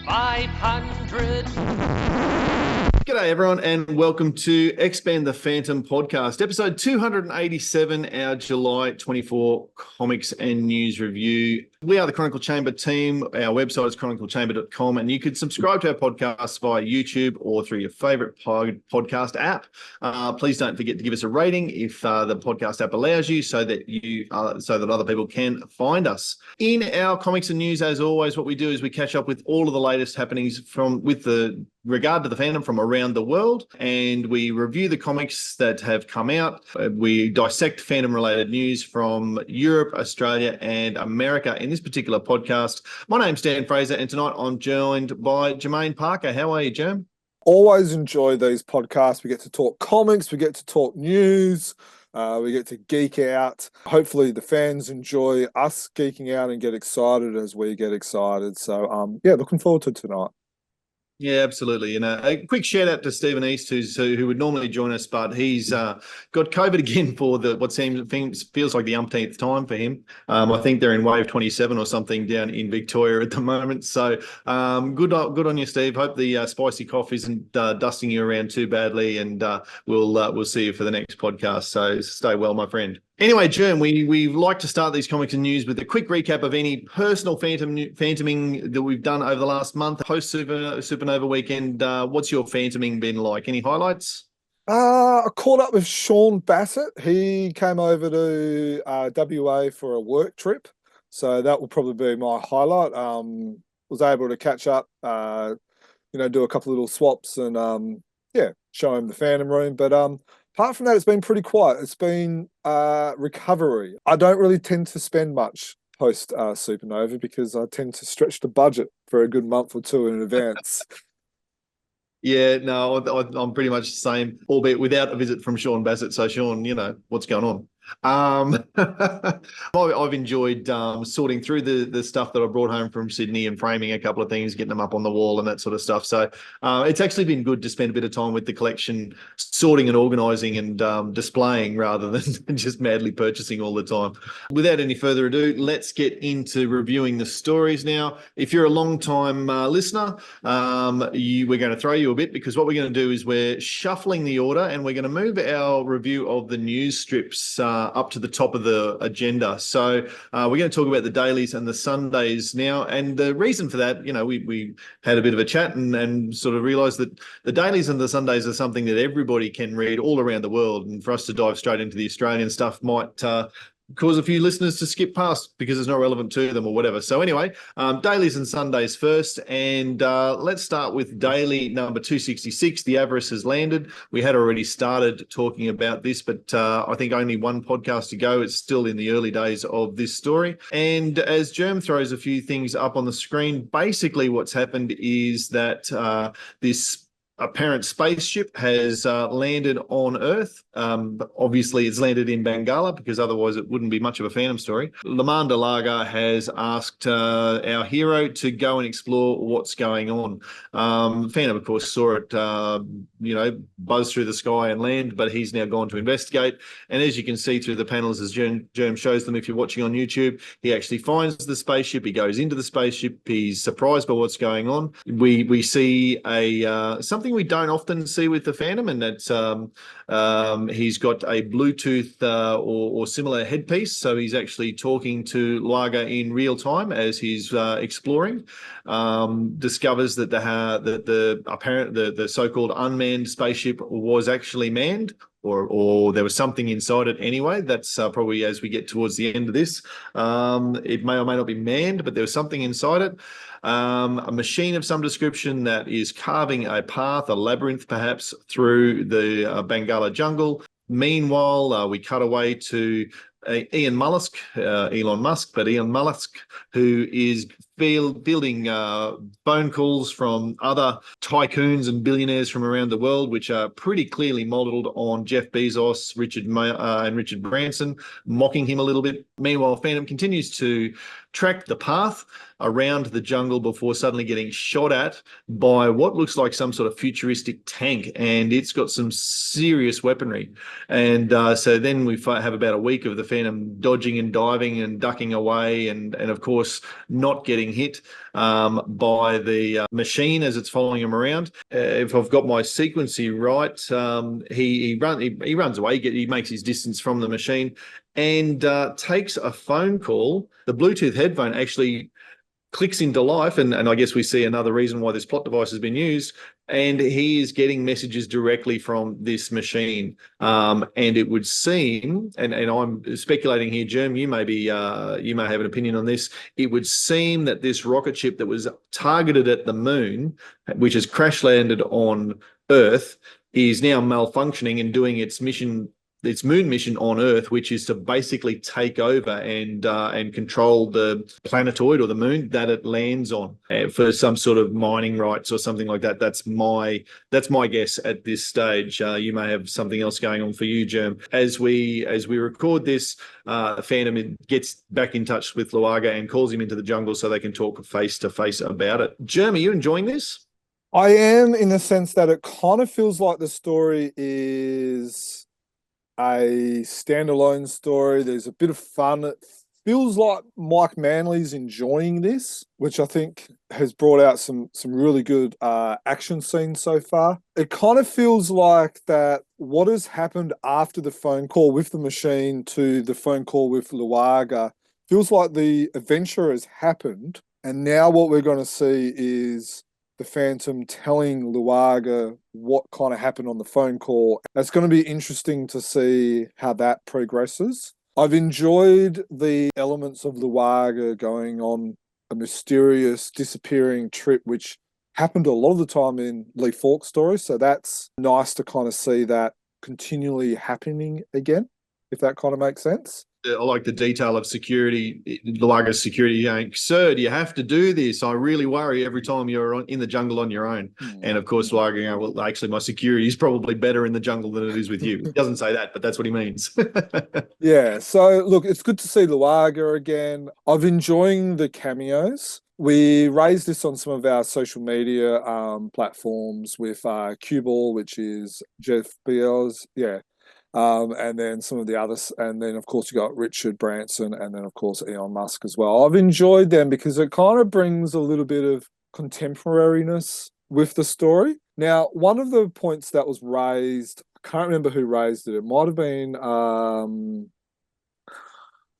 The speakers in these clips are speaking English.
500. G'day everyone and welcome to Expand the Phantom podcast, episode 287, our July 24 comics and news review. We are the Chronicle Chamber team. Our website is chroniclechamber.com and you can subscribe to our podcast via YouTube or through your favorite podcast app. Please don't forget to give us a rating if the podcast app allows you so that other people can find us. In our comics and news, as always, what we do is we catch up with all of the latest happenings regard to the fandom from around the world, and we review the comics that have come out. We dissect fandom-related news from Europe, Australia, and America in this particular podcast. My name's Dan Fraser, and tonight I'm joined by Jermayn Parker. How are you, Jerm? Always enjoy these podcasts. We get to talk comics, we get to talk news, we get to geek out. Hopefully the fans enjoy us geeking out and get excited as we get excited. So, looking forward to tonight. Yeah, absolutely. And a quick shout out to Stephen East, who would normally join us, but he's got COVID again for what feels like the umpteenth time for him. I think they're in wave 27 or something down in Victoria at the moment. So good on you, Steve. Hope the spicy cough isn't dusting you around too badly, and we'll see you for the next podcast. So stay well, my friend. Anyway, Jerm, we like to start these comics and news with a quick recap of any personal phantoming that we've done over the last month. Post Supernova weekend, what's your phantoming been like? Any highlights? I caught up with Sean Bassett. He came over to WA for a work trip, so that will probably be my highlight. Was able to catch up, do a couple of little swaps and show him the Phantom room. But apart from that, it's been pretty quiet. It's been recovery. I don't really tend to spend much post Supernova because I tend to stretch the budget for a good month or two in advance. Yeah, no, I'm pretty much the same, albeit without a visit from Sean Bassett. So, Sean, what's going on? I've enjoyed sorting through the stuff that I brought home from Sydney and framing a couple of things, getting them up on the wall and that sort of stuff. So it's actually been good to spend a bit of time with the collection, sorting and organising and displaying rather than just madly purchasing all the time. Without any further ado, let's get into reviewing the stories now. If you're a long-time listener, we're going to throw you a bit because what we're going to do is we're shuffling the order and we're going to move our review of the news strips up to the top of the agenda. So we're going to talk about the dailies and the Sundays now. And the reason for that, we had a bit of a chat and sort of realised that the dailies and the Sundays are something that everybody can read all around the world. And for us to dive straight into the Australian stuff might cause a few listeners to skip past because it's not relevant to them or whatever. So anyway, dailies and Sundays first, and let's start with daily number 266. The Avarice has landed. We had already started talking about this, but I think only one podcast to go. It's still in the early days of this story. And as Germ throws a few things up on the screen, basically what's happened is that this apparent spaceship has landed on Earth. Obviously, it's landed in Bengala because otherwise it wouldn't be much of a Phantom story. Lamanda Laga has asked our hero to go and explore what's going on. Phantom, of course, saw it, buzz through the sky and land, but he's now gone to investigate. And as you can see through the panels, as Germ shows them, if you're watching on YouTube, he actually finds the spaceship. He goes into the spaceship. He's surprised by what's going on. We see something we don't often see with the Phantom, and that's he's got a Bluetooth or similar headpiece, so he's actually talking to Laga in real time as he's exploring. Discovers that the so-called unmanned spaceship was actually manned, or there was something inside it anyway. That's probably as we get towards the end of this. It may or may not be manned, but there was something inside it. A machine of some description that is carving a path, a labyrinth perhaps, through the Bengala jungle. Meanwhile, we cut away to Elon Musk, who is fielding phone calls from other tycoons and billionaires from around the world, which are pretty clearly modelled on Jeff Bezos, and Richard Branson, mocking him a little bit. Meanwhile, Phantom continues to tracked the path around the jungle before suddenly getting shot at by what looks like some sort of futuristic tank, and it's got some serious weaponry. And so then we have about a week of the Phantom dodging and diving and ducking away, and of course not getting hit by the machine as it's following him around. If I've got my sequencing right, he runs away. He makes his distance from the machine and takes a phone call. The Bluetooth headphone actually clicks into life, and I guess we see another reason why this plot device has been used, and he is getting messages directly from this machine. And it would seem, and I'm speculating here, Germ, you may have an opinion on this. It would seem that this rocket ship that was targeted at the moon, which has crash landed on Earth, is now malfunctioning and doing its moon mission on Earth, which is to basically take over and control the planetoid or the moon that it lands on for some sort of mining rights or something like that. That's my guess at this stage. You may have something else going on for you, Germ. As we record this, Phantom gets back in touch with Luaga and calls him into the jungle so they can talk face to face about it. Germ, are you enjoying this? I am, in the sense that it kind of feels like the story is a standalone story. There's a bit of fun. It feels like Mike Manley's enjoying this, which I think has brought out some really good action scenes so far. It kind of feels like that what has happened after the phone call with the machine to the phone call with Luaga feels like the adventure has happened, and now what we're going to see is the Phantom telling Luaga what kind of happened on the phone call. It's going to be interesting to see how that progresses. I've enjoyed the elements of Luaga going on a mysterious disappearing trip, which happened a lot of the time in Lee Falk's stories. So that's nice to kind of see that continually happening again, if that kind of makes sense. I like the detail of security, Luaga's security going, "Sir, do you have to do this? I really worry every time you're in the jungle on your own." And of course, Luaga going, "Well, actually, my security is probably better in the jungle than it is with you." He doesn't say that, but that's what he means. Yeah, so look, it's good to see Luaga again. I've enjoying the cameos. We raised this on some of our social media platforms with Cue Ball, which is Jeff Bezos, yeah. And then some of the others, and then of course you got Richard Branson, and then of course Elon Musk as well. I've enjoyed them because it kind of brings a little bit of contemporariness with the story. Now, one of the points that was raised, I can't remember who raised it. It might have been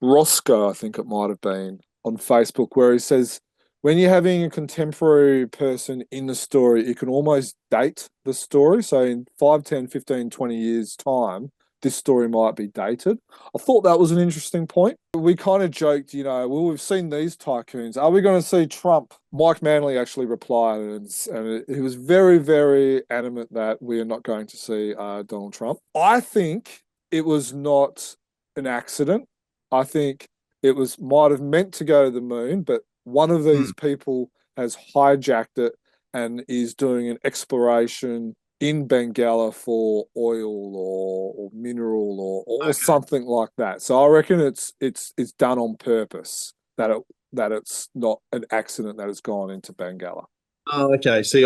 Roscoe, I think it might have been, on Facebook, where he says, when you're having a contemporary person in the story, it can almost date the story. So in 5, 10, 15, 20 years' time, this story might be dated. I thought that was an interesting point. We kind of joked, well, we've seen these tycoons. Are we going to see Trump? Mike Manley actually replied, and he was very, very adamant that we are not going to see Donald Trump. I think it was not an accident. I think it might have meant to go to the moon, but one of these people has hijacked it and is doing an exploration in Bengala for oil or mineral or something like that. So I reckon it's done on purpose, that it's not an accident that it's gone into Bengala. Oh, okay. See,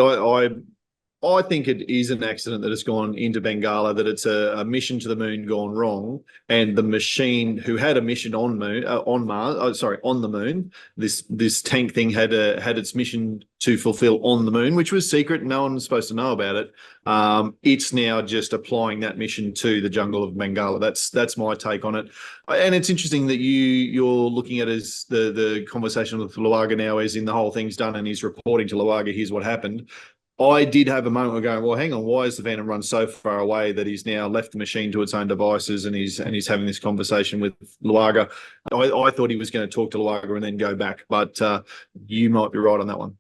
I think it is an accident that it's gone into Bengala, that it's a mission to the moon gone wrong, and the machine who had a mission on the moon, this tank thing had its mission to fulfill on the moon, which was secret. No one was supposed to know about it. It's now just applying that mission to the jungle of Bengala. That's my take on it. And it's interesting that you're looking at as the conversation with Luaga now, as in the whole thing's done and he's reporting to Luaga, here's what happened. I did have a moment of going, well, hang on, why is the Phantom run so far away that he's now left the machine to its own devices and he's having this conversation with Luaga? I thought he was going to talk to Luaga and then go back, but you might be right on that one.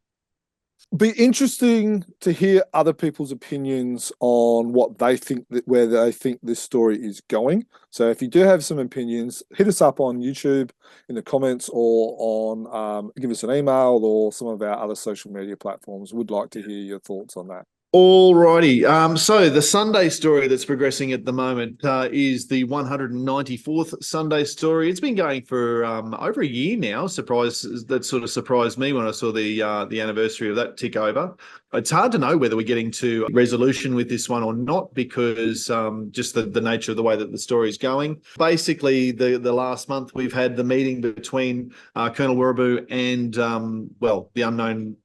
Be interesting to hear other people's opinions on what they think, where they think this story is going. So if you do have some opinions, hit us up on YouTube in the comments, or on give us an email, or some of our other social media platforms. Would like to hear your thoughts on that. Alrighty. So the Sunday story that's progressing at the moment is the 194th Sunday story. It's been going for over a year now. That sort of surprised me when I saw the anniversary of that tick over. It's hard to know whether we're getting to resolution with this one or not because just the nature of the way that the story is going. Basically, the last month we've had the meeting between Colonel Werribee and the unknown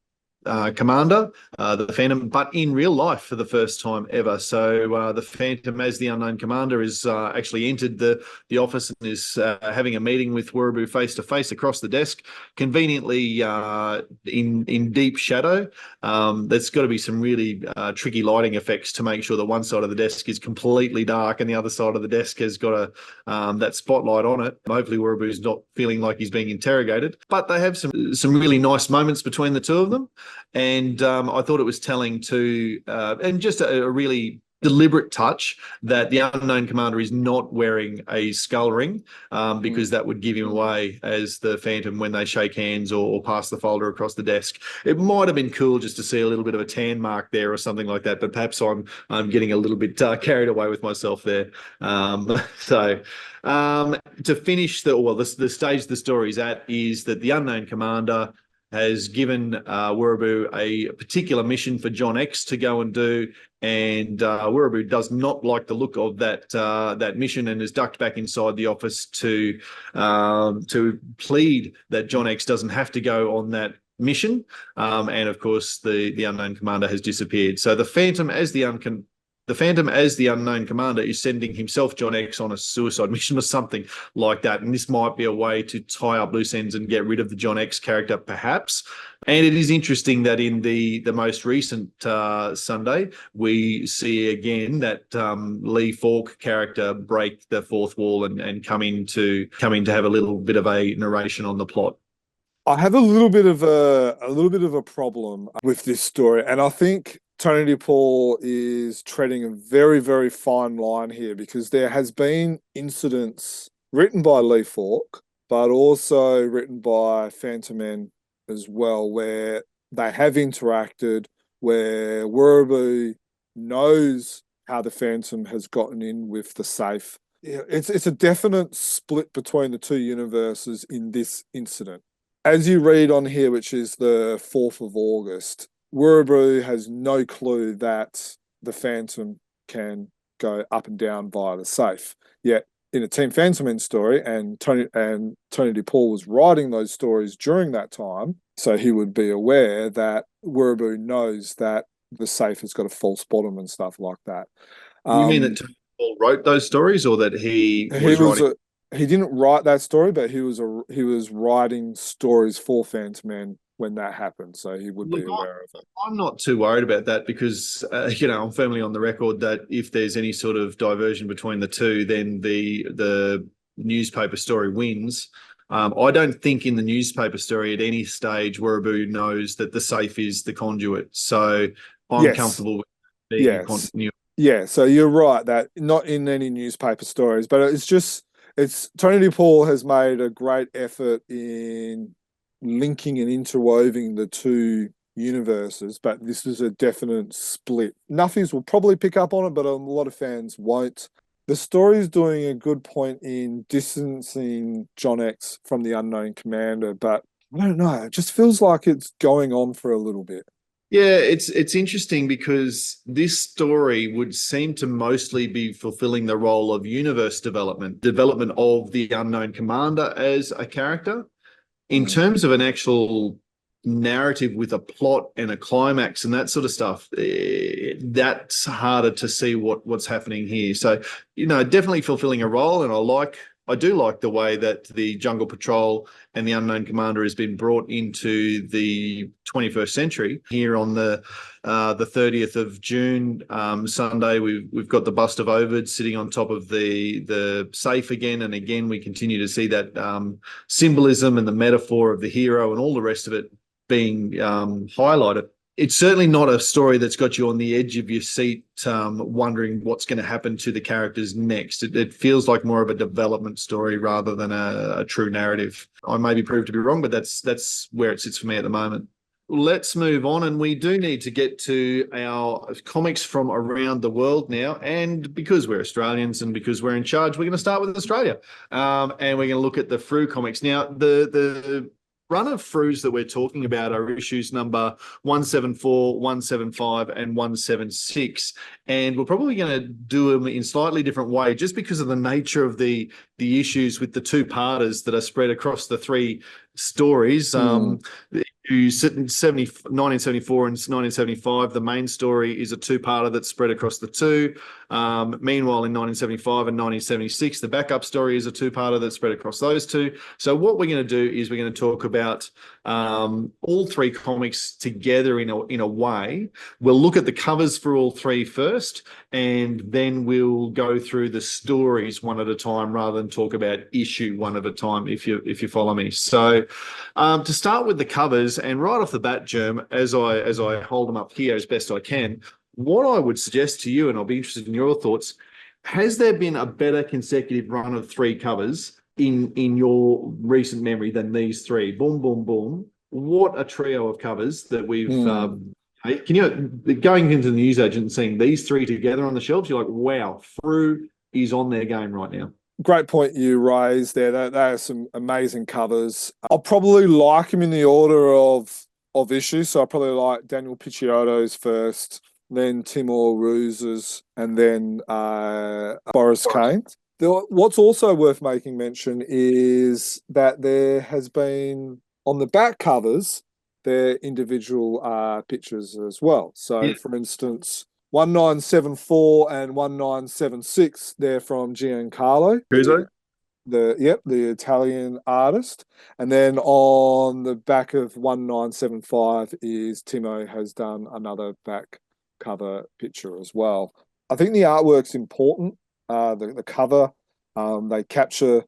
commander, the Phantom, but in real life for the first time ever. So the Phantom, as the unknown commander, is actually entered the office and is having a meeting with Werribee face to face across the desk, conveniently in deep shadow. There's got to be some really tricky lighting effects to make sure that one side of the desk is completely dark and the other side of the desk has got that spotlight on it. Hopefully Werribee's not feeling like he's being interrogated, but they have some really nice moments between the two of them. And I thought it was telling and just a really deliberate touch that the unknown commander is not wearing a skull ring because that would give him away as the Phantom when they shake hands or pass the folder across the desk. It might have been cool just to see a little bit of a tan mark there or something like that, but perhaps I'm getting a little bit carried away with myself there. To finish the stage the story's at is that the unknown commander has given Werribee a particular mission for John X to go and do, and Werribee does not like the look of that mission and is ducked back inside the office to plead that John X doesn't have to go on that mission, and of course the unknown commander has disappeared. So the Phantom as the unknown commander is sending himself, John X, on a suicide mission or something like that. And this might be a way to tie up loose ends and get rid of the John X character, perhaps. And it is interesting that in the most recent Sunday, we see again that Lee Falk character break the fourth wall and come in to have a little bit of a narration on the plot. I have a little bit of a problem with this story, and I think Tony DePaul is treading a very, very fine line here because there has been incidents written by Lee Falk, but also written by Phantom Men as well, where they have interacted, where Werribee knows how the Phantom has gotten in with the safe. It's a definite split between the two universes in this incident. As you read on here, which is the 4th of August, Werribee has no clue that the Phantom can go up and down via the safe. Yet in a Team Phantom Men story, and Tony DePaul was writing those stories during that time, so he would be aware that Werribee knows that the safe has got a false bottom and stuff like that. You mean that Tony DePaul wrote those stories, or that he was writing? He didn't write that story, but he was writing stories for Phantom Men when that happened, so he would be aware of it. I'm not too worried about that because, I'm firmly on the record that if there's any sort of diversion between the two, then the newspaper story wins. I don't think in the newspaper story at any stage Werribee knows that the safe is the conduit. So I'm comfortable with being continuity. Yeah, so you're right that not in any newspaper stories, but it's Tony DePaul has made a great effort in linking and interweaving the two universes, but this is a definite split. Nuffies will probably pick up on it, but a lot of fans won't. The story is doing a good point in distancing John X from the unknown commander, but I don't know. It just feels like it's going on for a little bit. Yeah, it's interesting because this story would seem to mostly be fulfilling the role of universe development of the unknown commander as a character. In terms of an actual narrative with a plot and a climax and that sort of stuff, that's harder to see what's happening here. So, definitely fulfilling a role, and I do like the way that the Jungle Patrol and the Unknown Commander has been brought into the 21st century. Here on the 30th of June, Sunday, we've got the bust of Ovid sitting on top of the safe again, and again we continue to see that symbolism and the metaphor of the hero and all the rest of it being highlighted. It's certainly not a story that's got you on the edge of your seat, wondering what's going to happen to the characters next. It feels like more of a development story rather than a true narrative. I may be proved to be wrong, but that's where it sits for me at the moment. let's move on. And we do need to get to our comics from around the world now. And because we're Australians and because we're in charge, we're going to start with Australia. And we're going to look at the Frew comics. Now, the run of Frews that we're talking about are issues number 174, 175, and 176. And we're probably going to do them in slightly different way just because of the nature of the issues with the two-parters that are spread across the three stories. You sit in 1974 and 1975, the main story is a two-parter that's spread across the two. Meanwhile, in 1975 and 1976, the backup story is a two-parter that's spread across those two. So what we're going to do is we're going to talk about all three comics together in a way. We'll look at the covers for all three first, and then we'll go through the stories one at a time rather than talk about issue one at a time, if you follow me. So to start with the covers, and right off the bat, Germ, as I hold them up here as best I can, what I would suggest to you, and I'll be interested in your thoughts, has there been a better consecutive run of three covers in your recent memory than these three? Boom, boom, boom. What a trio of covers that we've can you, going into the newsagent and seeing these three together on the shelves, you're like, wow, Frew is on their game right now. Great point you raised there. They are some amazing covers. I'll probably like them in the order of issues. So I'll probably like Daniel Picciotto's first, then Timur Roos's, and then Boris Kane's. What's also worth making mention is that there has been, on the back covers, their individual pictures as well. So, for instance, 1974 and 1976, they're from Giancarlo. Cuso? The Italian artist. And then on the back of 1975 is Timo has done another back cover picture as well. I think the artwork's important. The cover, they capture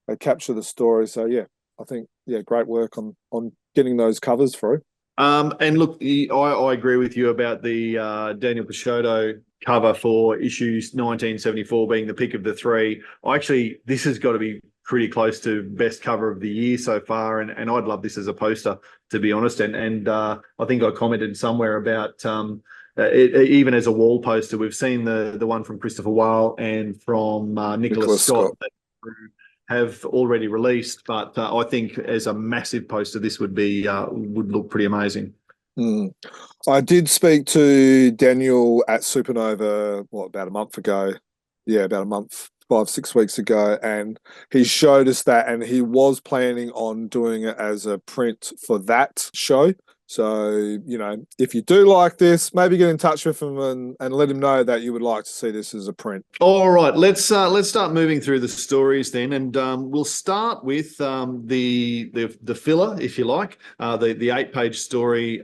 the story. So yeah, I think great work on getting those covers through. And look, I agree with you about the Daniel Picciotto cover for issues 1974 being the pick of the three. This has got to be pretty close to best cover of the year so far, and I'd love this as a poster, to be honest. And I think I commented somewhere about even as a wall poster, we've seen the one from Christopher Wale and from Nicholas Scott that have already released, but I think as a massive poster, this would look pretty amazing. I did speak to Daniel at Supernova, about a month ago? Yeah, about a month, 5-6 weeks ago, and he showed us that, and he was planning on doing it as a print for that show. So, if you do like this, maybe get in touch with him and let him know that you would like to see this as a print. All right, let's start moving through the stories then, and we'll start with the filler, if you like, the 8-page story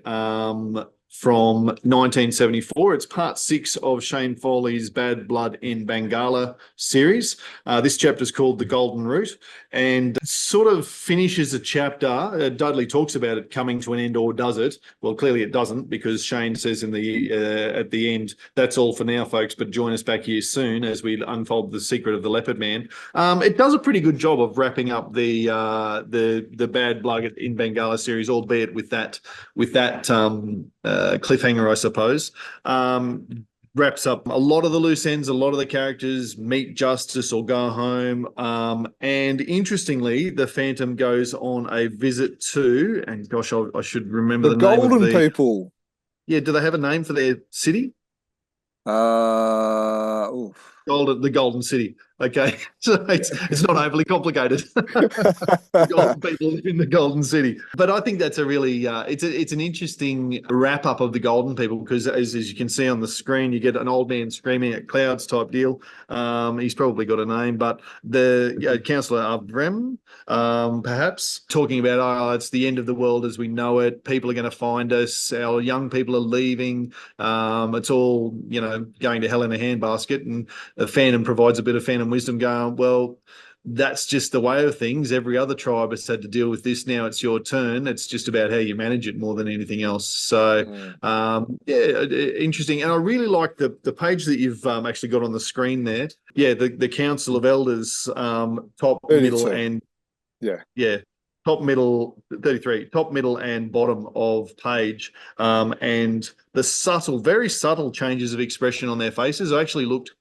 from 1974. It's part 6 of Shane Foley's Bad Blood in Bengala series. This chapter is called The Golden Route, and it sort of finishes a chapter. Dudley talks about it coming to an end, or does it? Well, clearly it doesn't, because Shane says at the end, that's all for now, folks, but join us back here soon as we unfold the secret of the Leopard Man. It does a pretty good job of wrapping up the Bad Blood in Bengala series, albeit with that cliffhanger, I suppose. Wraps up a lot of the loose ends, a lot of the characters meet justice or go home. And interestingly, the Phantom goes on a visit to, and gosh, I should remember the name of Golden People. Yeah, do they have a name for their city? The Golden City. Okay, so it's not overly complicated. The golden people live in the Golden City, but I think that's a really it's an interesting wrap up of the Golden People, because as you can see on the screen, you get an old man screaming at clouds type deal. He's probably got a name, but the Councillor Avarice, perhaps talking about it's the end of the world as we know it. People are going to find us. Our young people are leaving. It's all going to hell in a handbasket, and the Phantom provides a bit of Phantom wisdom, going, well, that's just the way of things. Every other tribe has had to deal with this. Now it's your turn. It's just about how you manage it more than anything else. So, interesting. And I really like the page that you've actually got on the screen there. Yeah, the Council of Elders, top, middle, and top middle 33, top middle and bottom of page, and the very subtle changes of expression on their faces. I actually looked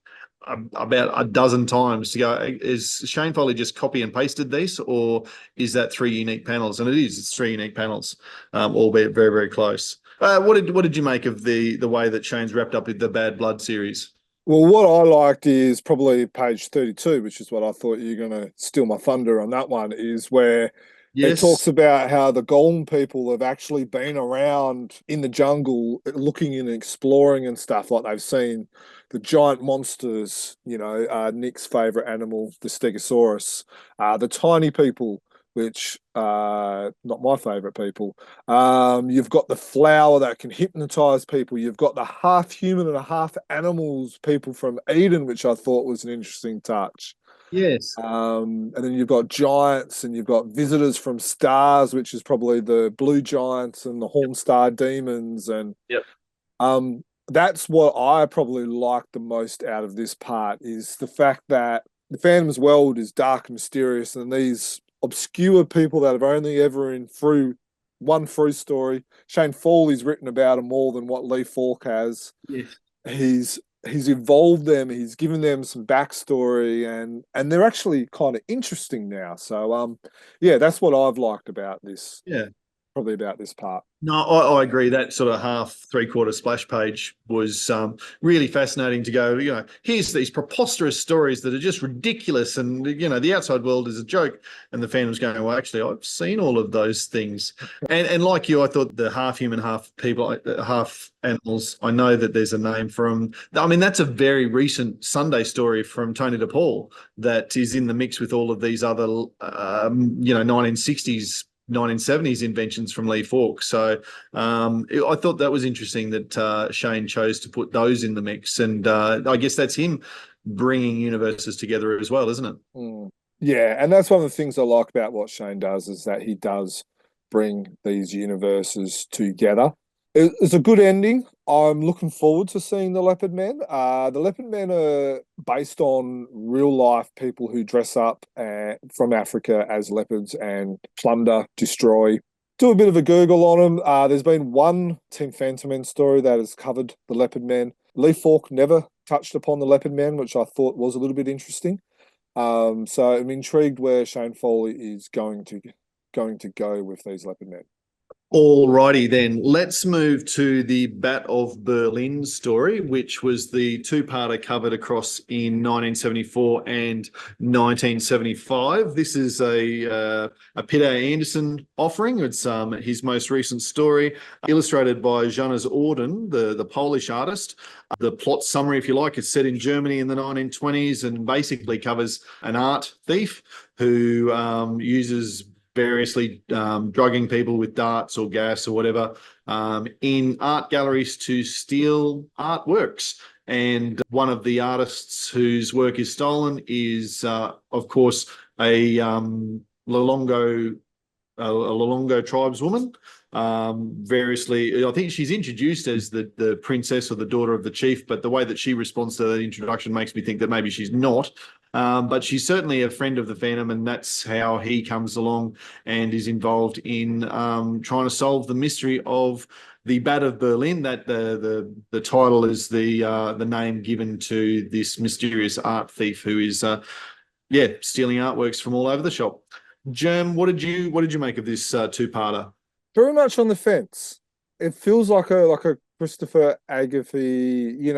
about a dozen times to go, is Shane Foley just copy and pasted this, or is that three unique panels? And it's three unique panels, albeit very, very close. What did you make of the way that Shane's wrapped up with the Bad Blood series? Well, what I liked is probably page 32, which is what I thought you were going to steal my thunder on that one, is where it talks Yes. about how the Golem people have actually been around in the jungle looking and exploring and stuff. Like they've seen the giant monsters, Nick's favorite animal, the Stegosaurus, the tiny people, which not my favorite people. You've got the flower that can hypnotize people. You've got the half human and a half animals people from Eden, which I thought was an interesting touch. Yes. And then you've got giants and you've got visitors from stars, which is probably the blue giants and the Horn Star demons. And Yep. that's what I probably like the most out of this part, is the fact that the Phantom's world is dark and mysterious, and these obscure people that have only ever in through one Frew story. Shane Foley's written about them more than what Lee Falk has. Yes. He's evolved them, he's given them some backstory, and they're actually kind of interesting now. So yeah, that's what I've liked about this. Yeah. Probably about this part. No, I agree. That sort of half, three-quarter splash page was really fascinating to go, here's these preposterous stories that are just ridiculous. And, the outside world is a joke. And the Phantom's going, well, actually, I've seen all of those things. And like you, I thought the half human, half people, half animals, I know that there's a name for them. I mean, that's a very recent Sunday story from Tony DePaul that is in the mix with all of these other, 1960s 1970s inventions from Lee Falk. So I thought that was interesting that Shane chose to put those in the mix. And I guess that's him bringing universes together as well, isn't it? Yeah, and that's one of the things I like about what Shane does, is that he does bring these universes together. It's a good ending. I'm looking forward to seeing the Leopard Men. The Leopard Men are based on real life people who dress up from Africa as leopards and plunder, destroy. Do a bit of a Google on them. There's been one Team Phantom Men story that has covered the Leopard Men. Lee Falk never touched upon the Leopard Men, which I thought was a little bit interesting. So I'm intrigued where Shane Foley is going to go with these Leopard Men. Alrighty then, let's move to the Bat of Berlin story, which was the two-parter covered across in 1974 and 1975. This is a Peter Anderson offering. It's his most recent story, illustrated by Janusz Orden, the Polish artist. The plot summary, if you like, is set in Germany in the 1920s and basically covers an art thief who uses variously drugging people with darts or gas or whatever in art galleries to steal artworks. And one of the artists whose work is stolen is, of course, a Lolongo tribeswoman. Variously, I think she's introduced as the princess or the daughter of the chief, but the way that she responds to that introduction makes me think that maybe she's not. But she's certainly a friend of the Phantom, and that's how he comes along and is involved in trying to solve the mystery of the Bat of Berlin. That the title is the name given to this mysterious art thief who is stealing artworks from all over the shop. Jerm, what did you make of this two-parter? Very much on the fence. It feels like a Christopher Agathy,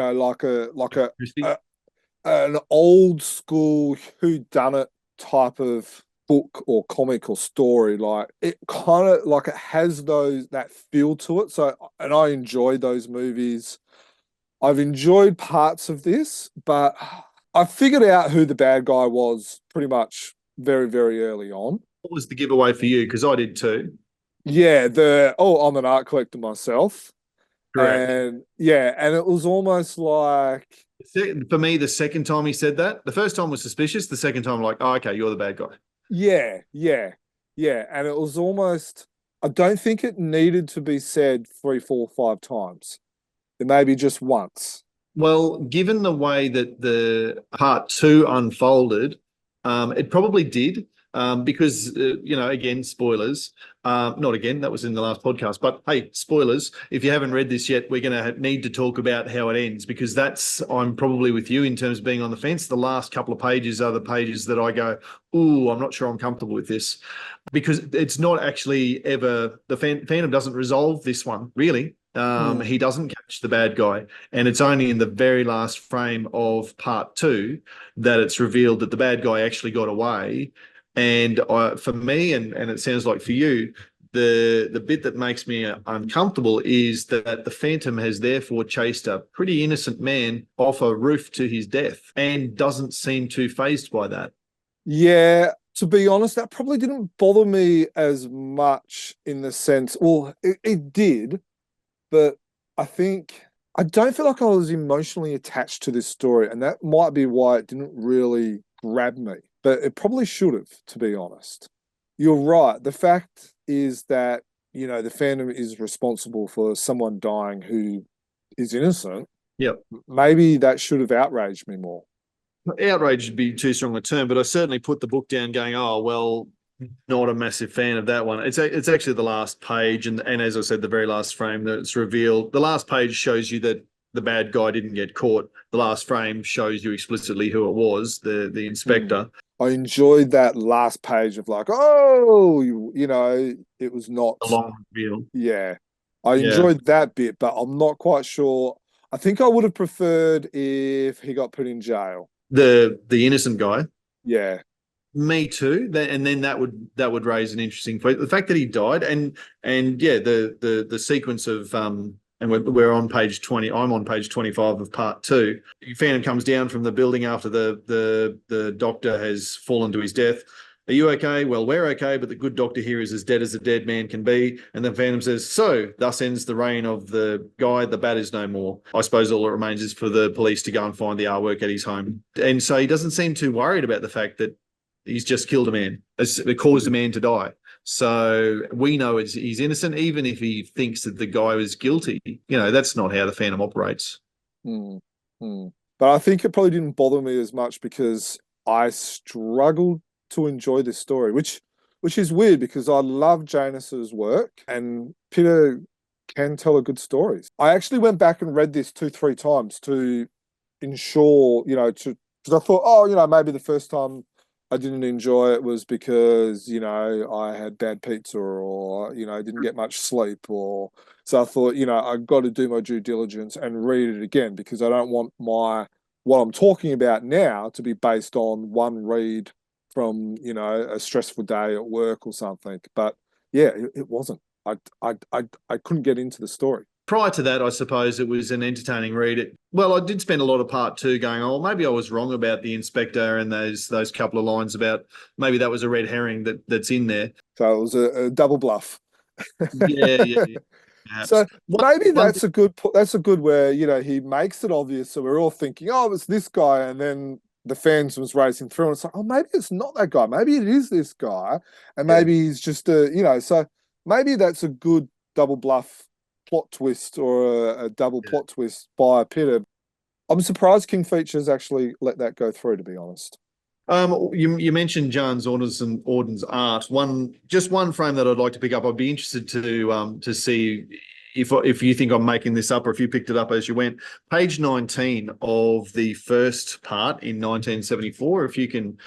an old school whodunit type of book or comic or story. Like it kind of like it has that feel to it. So, and I enjoy those movies. I've enjoyed parts of this, but I figured out who the bad guy was pretty much very, very early on. What was the giveaway for you? Because I did too. Yeah, I'm an art collector myself. Correct. And it was almost like, For me, the second time he said that, the first time was suspicious. The second time, like, oh, okay, you're the bad guy. Yeah. And it was almost, I don't think it needed to be said 3, 4, 5 times. It maybe just once. Well, given the way that the part two unfolded, it probably did. because again, spoilers. Not again, that was in the last podcast. But hey, spoilers. If you haven't read this yet, we're going to need to talk about how it ends, because I'm probably with you in terms of being on the fence. The last couple of pages are the pages that I go, ooh, I'm not sure I'm comfortable with this, because it's not actually ever, the Phantom doesn't resolve this one, really. He doesn't catch the bad guy. And it's only in the very last frame of part 2 that it's revealed that the bad guy actually got away. And for me, and it sounds like for you, the bit that makes me uncomfortable is that the Phantom has therefore chased a pretty innocent man off a roof to his death and doesn't seem too fazed by that. Yeah, to be honest, that probably didn't bother me as much in the sense, well, it did, but I don't feel like I was emotionally attached to this story, and that might be why it didn't really grab me, but it probably should have, to be honest. You're right. The fact is that, the Phantom is responsible for someone dying who is innocent. Yep. Maybe that should have outraged me more. Outrage would be too strong a term, but I certainly put the book down going, oh, well, not a massive fan of that one. It's actually the last page, and as I said, the very last frame that it's revealed. The last page shows you that the bad guy didn't get caught. The last frame shows you explicitly who it was, the inspector. I enjoyed that last page of like, oh, it was not a long reveal. Yeah, I enjoyed that bit, but I'm not quite sure. I think I would have preferred if he got put in jail. The innocent guy. Yeah. Me too. And then that would raise an interesting point. The fact that he died, and yeah, the sequence of and we're on page 20. I'm on page 25 of part 2. Phantom comes down from the building after the doctor has fallen to his death. Are you okay? Well, we're okay, but the good doctor here is as dead as a dead man can be. And then Phantom says, so thus ends the reign of the guy, the bat is no more. I suppose all that remains is for the police to go and find the artwork at his home. And so he doesn't seem too worried about the fact that he's just killed a man. It caused a man to die. So we know he's innocent, even if he thinks that the guy was guilty. That's not how the Phantom operates. But I think it probably didn't bother me as much because I struggled to enjoy this story, which is weird because I love Janus's work and Peter can tell a good stories. I actually went back and read this 2-3 times to ensure, because I thought, maybe the first time I didn't enjoy it was because, I had bad pizza or, didn't get much sleep so I thought, I've got to do my due diligence and read it again because I don't want what I'm talking about now to be based on one read from, a stressful day at work or something. But yeah, it wasn't. I couldn't get into the story. Prior to that, I suppose it was an entertaining read. I did spend a lot of part 2 going, oh, maybe I was wrong about the inspector and those couple of lines about maybe that was a red herring that's in there. So it was a double bluff. Yeah. So maybe that's a good where, he makes it obvious. So we're all thinking, oh, it's this guy. And then the fans was racing through and it's like, oh, maybe it's not that guy. Maybe it is this guy. And maybe he's just so maybe that's a good double bluff plot twist or a double plot twist by Peter. I'm surprised King Features actually let that go through, to be honest. You mentioned Jan Auden's art. One frame that I'd like to pick up. I'd be interested to see if you think I'm making this up or if you picked it up as you went. Page 19 of the first part in 1974. If you can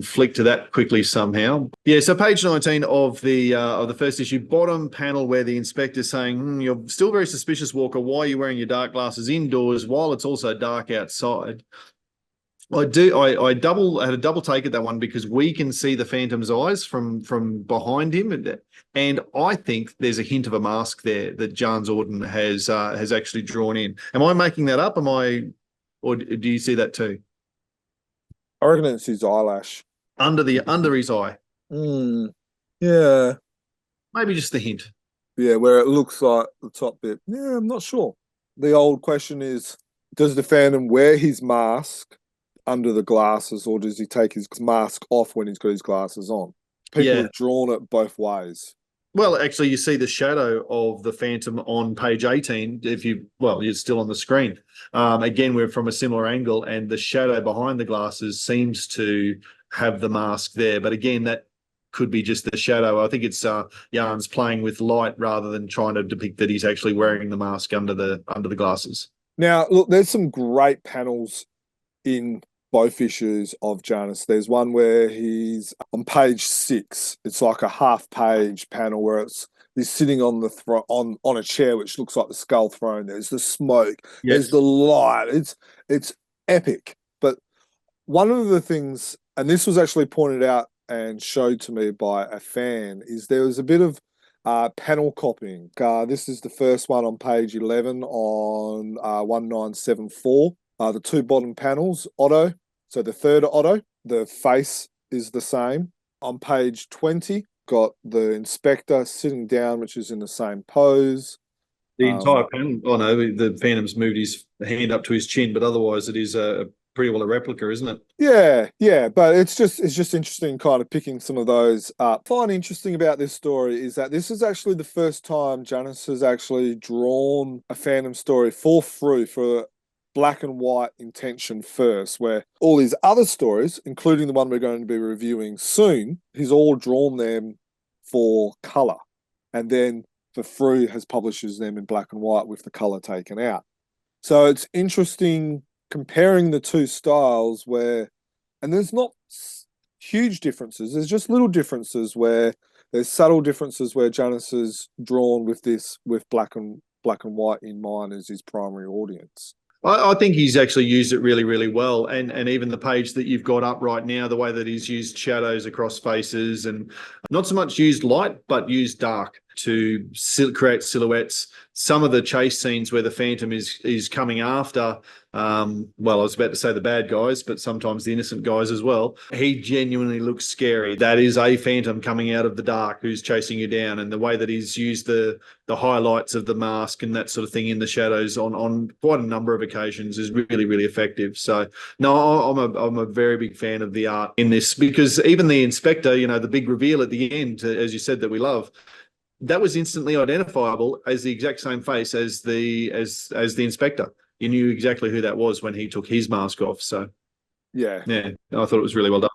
flick to that quickly somehow. Yeah, so page 19 of the first issue, bottom panel where the inspector's saying, you're still very suspicious, Walker. Why are you wearing your dark glasses indoors while it's also dark outside? I had a double take at that one because we can see the Phantom's eyes from behind him, and I think there's a hint of a mask there that Jans Auden has actually drawn in. Am I making that up? Or do you see that too? I reckon it's his eyelash under his eye. Yeah, maybe just the hint. Yeah, where it looks like the top bit. Yeah, I'm not sure. The old question is, does the Phantom wear his mask under the glasses, or does he take his mask off when he's got his glasses on? People have drawn it both ways. Well, actually, you see the shadow of the Phantom on page 18. It's still on the screen. Again, we're from a similar angle, and the shadow behind the glasses seems to have the mask there. But again, that could be just the shadow. I think it's Yarn's playing with light rather than trying to depict that he's actually wearing the mask under the glasses. Now, look, there's some great panels in both issues of Janus. There's one where he's on page 6. It's like a half-page panel where he's sitting on the on a chair which looks like the Skull Throne. There's the smoke. Yes. There's the light. It's epic. But one of the things, and this was actually pointed out and showed to me by a fan, is there was a bit of panel copying. This is the first one on page 11 on 1974. The two bottom panels, Otto. So the third Otto, the face is the same. On page 20, got the Inspector sitting down, which is in the same pose. The entire panel, oh no, the Phantom's moved his hand up to his chin, but otherwise it is pretty well a replica, isn't it? Yeah, but it's just interesting kind of picking some of those up. What I find interesting about this story is that this is actually the first time Janus has actually drawn a Phantom story for Frew for black and white intention first, where all his other stories, including the one we're going to be reviewing soon, he's all drawn them for colour. And then for Frew has publishes them in black and white with the colour taken out. So it's interesting comparing the two styles where, and there's not huge differences, there's just little differences where there's subtle differences where Janus is drawn with this, with black and white in mind as his primary audience. I think he's actually used it really, really well. And even the page that you've got up right now, the way that he's used shadows across faces and not so much used light, but used dark to create silhouettes. Some of the chase scenes where the Phantom is coming after, well, I was about to say the bad guys, but sometimes the innocent guys as well. He genuinely looks scary. That is a Phantom coming out of the dark who's chasing you down, and the way that he's used the highlights of the mask and that sort of thing in the shadows on quite a number of occasions is really, really effective. So no, I'm a very big fan of the art in this, because even the Inspector, you know, the big reveal at the end, as you said, that we love, that was instantly identifiable as the exact same face as the Inspector. You knew exactly who that was when he took his mask off. So yeah, I thought it was really well done.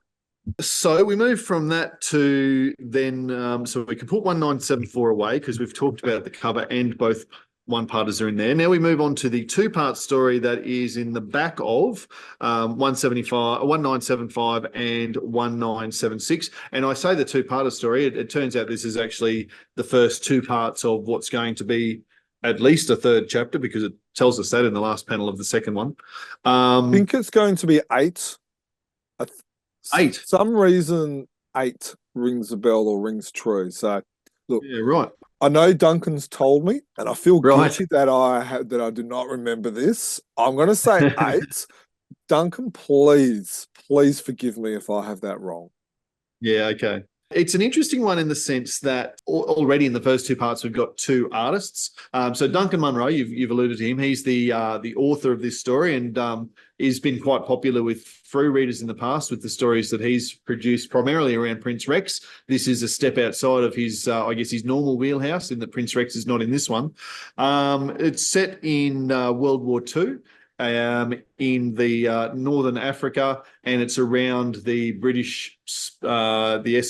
So we move from that to then, so we can put 1974 away because we've talked about the cover and both one-parters are in there. Now we move on to the two-part story that is in the back of 1975 and 1976. And I say the two-parter story, it turns out this is actually the first two parts of what's going to be at least a third chapter, because it tells us that in the last panel of the second one. I think it's going to be 8. 8. For some reason, 8 rings a bell or rings true. So look, yeah, right. I know Duncan's told me, and I feel guilty that I do not remember this. I'm going to say 8. Duncan, please forgive me if I have that wrong. Yeah, okay. It's an interesting one in the sense that already in the first two parts we've got two artists. So Duncan Munro, you've alluded to him. He's the author of this story, and he's been quite popular with Frew readers in the past with the stories that he's produced primarily around Prince Rex. This is a step outside of his, I guess, his normal wheelhouse, in that Prince Rex is not in this one. It's set in World War II. In the Northern Africa, and it's around the British, the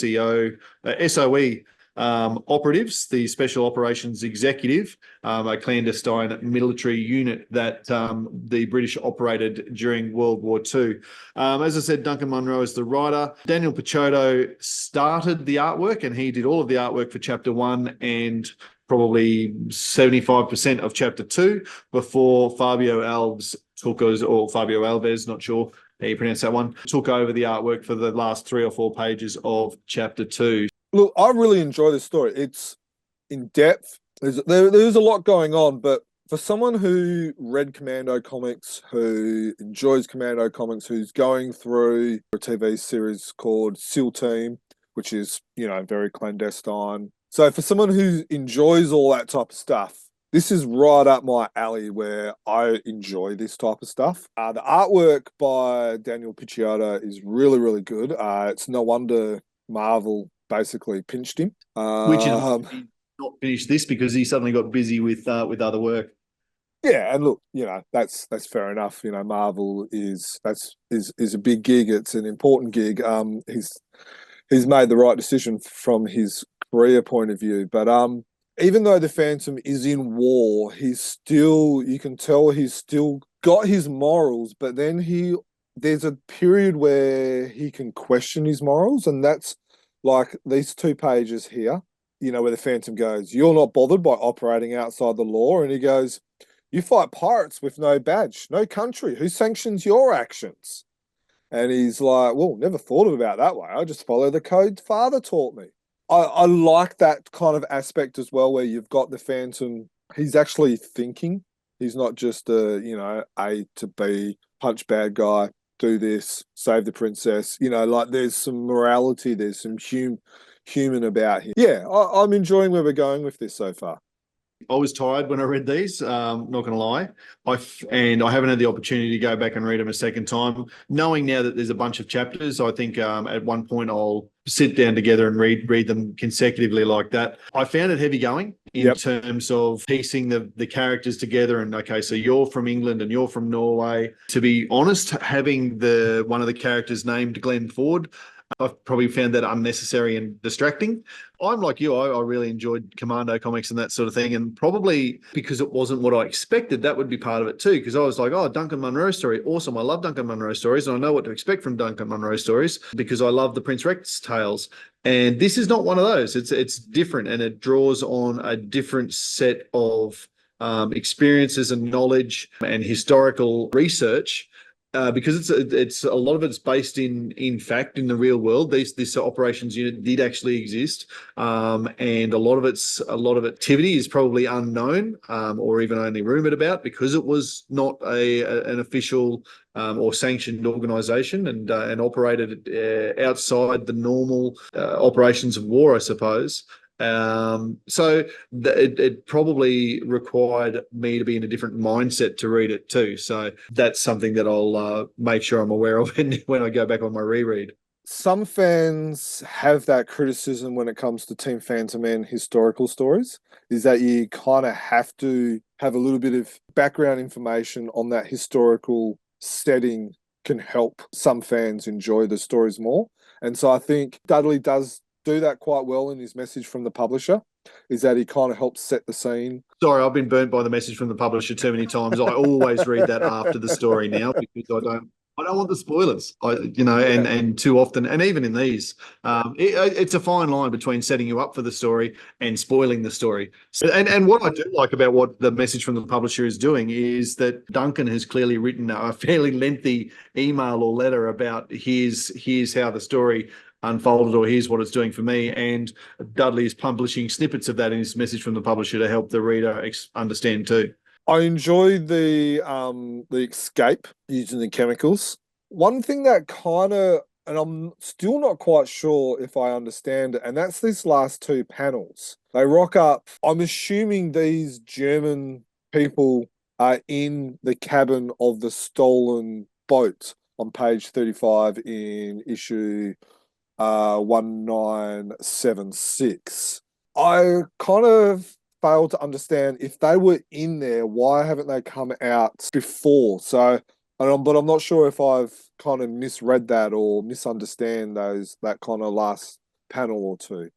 SOE operatives, the Special Operations Executive, a clandestine military unit that the British operated during World War II. As I said, Duncan Munro is the writer. Daniel Picciotto started the artwork, and he did all of the artwork for Chapter 1 and probably 75% of Chapter 2 before Fabio Alves Fabio Alves, not sure how you pronounce that one, took over the artwork for the last 3 or 4 pages of Chapter 2. Look, I really enjoy this story. It's in depth. There's a lot going on, but for someone who read Commando comics, who enjoys Commando comics, who's going through a TV series called SEAL Team, which is, you know, very clandestine. So for someone who enjoys all that type of stuff, this is right up my alley where I enjoy this type of stuff. The artwork by Daniel Picciotto is really, really good. It's no wonder Marvel basically pinched him. Which is not finished this because he suddenly got busy with other work. Yeah, and look, that's fair enough. Marvel is a big gig. It's an important gig. He's made the right decision from his career point of view. But even though the Phantom is in war, you can tell he's still got his morals, but then there's a period where he can question his morals, and that's like these 2 pages here, where the Phantom goes, "You're not bothered by operating outside the law," and he goes, "You fight pirates with no badge, no country. Who sanctions your actions?" And he's like, "Well, never thought of it about that way. I just follow the code father taught me." I like that kind of aspect as well, where you've got the Phantom. He's actually thinking. He's not just A to B, punch bad guy, do this, save the princess. Like there's some morality, there's some human about him. Yeah, I'm enjoying where we're going with this so far. I was tired when I read these, not going to lie. And I haven't had the opportunity to go back and read them a second time. Knowing now that there's a bunch of chapters, I think at one point I'll sit down together and read them consecutively like that. I found it heavy going in terms of piecing the characters together. And okay, so you're from England and you're from Norway. To be honest, having one of the characters named Glenn Ford, I've probably found that unnecessary and distracting. I'm like you, I really enjoyed Commando comics and that sort of thing. And probably because it wasn't what I expected, that would be part of it too. Because I was like, oh, Duncan Munro story. Awesome. I love Duncan Munro stories. And I know what to expect from Duncan Munro stories because I love the Prince Rex tales. And this is not one of those. It's different, and it draws on a different set of experiences and knowledge and historical research, because it's a lot of it's based in fact in the real world. This operations unit did actually exist, and a lot of activity is probably unknown, or even only rumored about because it was not an official or sanctioned organisation and operated outside the normal operations of war, I suppose. So it probably required me to be in a different mindset to read it too. So that's something that I'll make sure I'm aware of when I go back on my reread. Some fans have that criticism when it comes to Team Phantom and historical stories, is that you kind of have to have a little bit of background information on that historical setting can help some fans enjoy the stories more. And so I think Dudley does do that quite well in his message from the publisher, is that he kind of helps set the scene. Sorry, I've been burnt by the message from the publisher too many times. I always read that after the story now because I don't want the spoilers. And too often, and even in these, it's a fine line between setting you up for the story and spoiling the story. And what I do like about what the message from the publisher is doing is that Duncan has clearly written a fairly lengthy email or letter about here's how the story unfolded, or here's what it's doing for me. And Dudley is publishing snippets of that in his message from the publisher to help the reader understand too. I enjoy the escape using the chemicals. One thing that kind of, and I'm still not quite sure if I understand it, and that's these last 2 panels. They rock up. I'm assuming these German people are in the cabin of the stolen boat on page 35 in issue 1976. I kind of fail to understand, if they were in there, why haven't they come out before? So, but I'm not sure if I've kind of misread that or misunderstand that kind of last panel or two.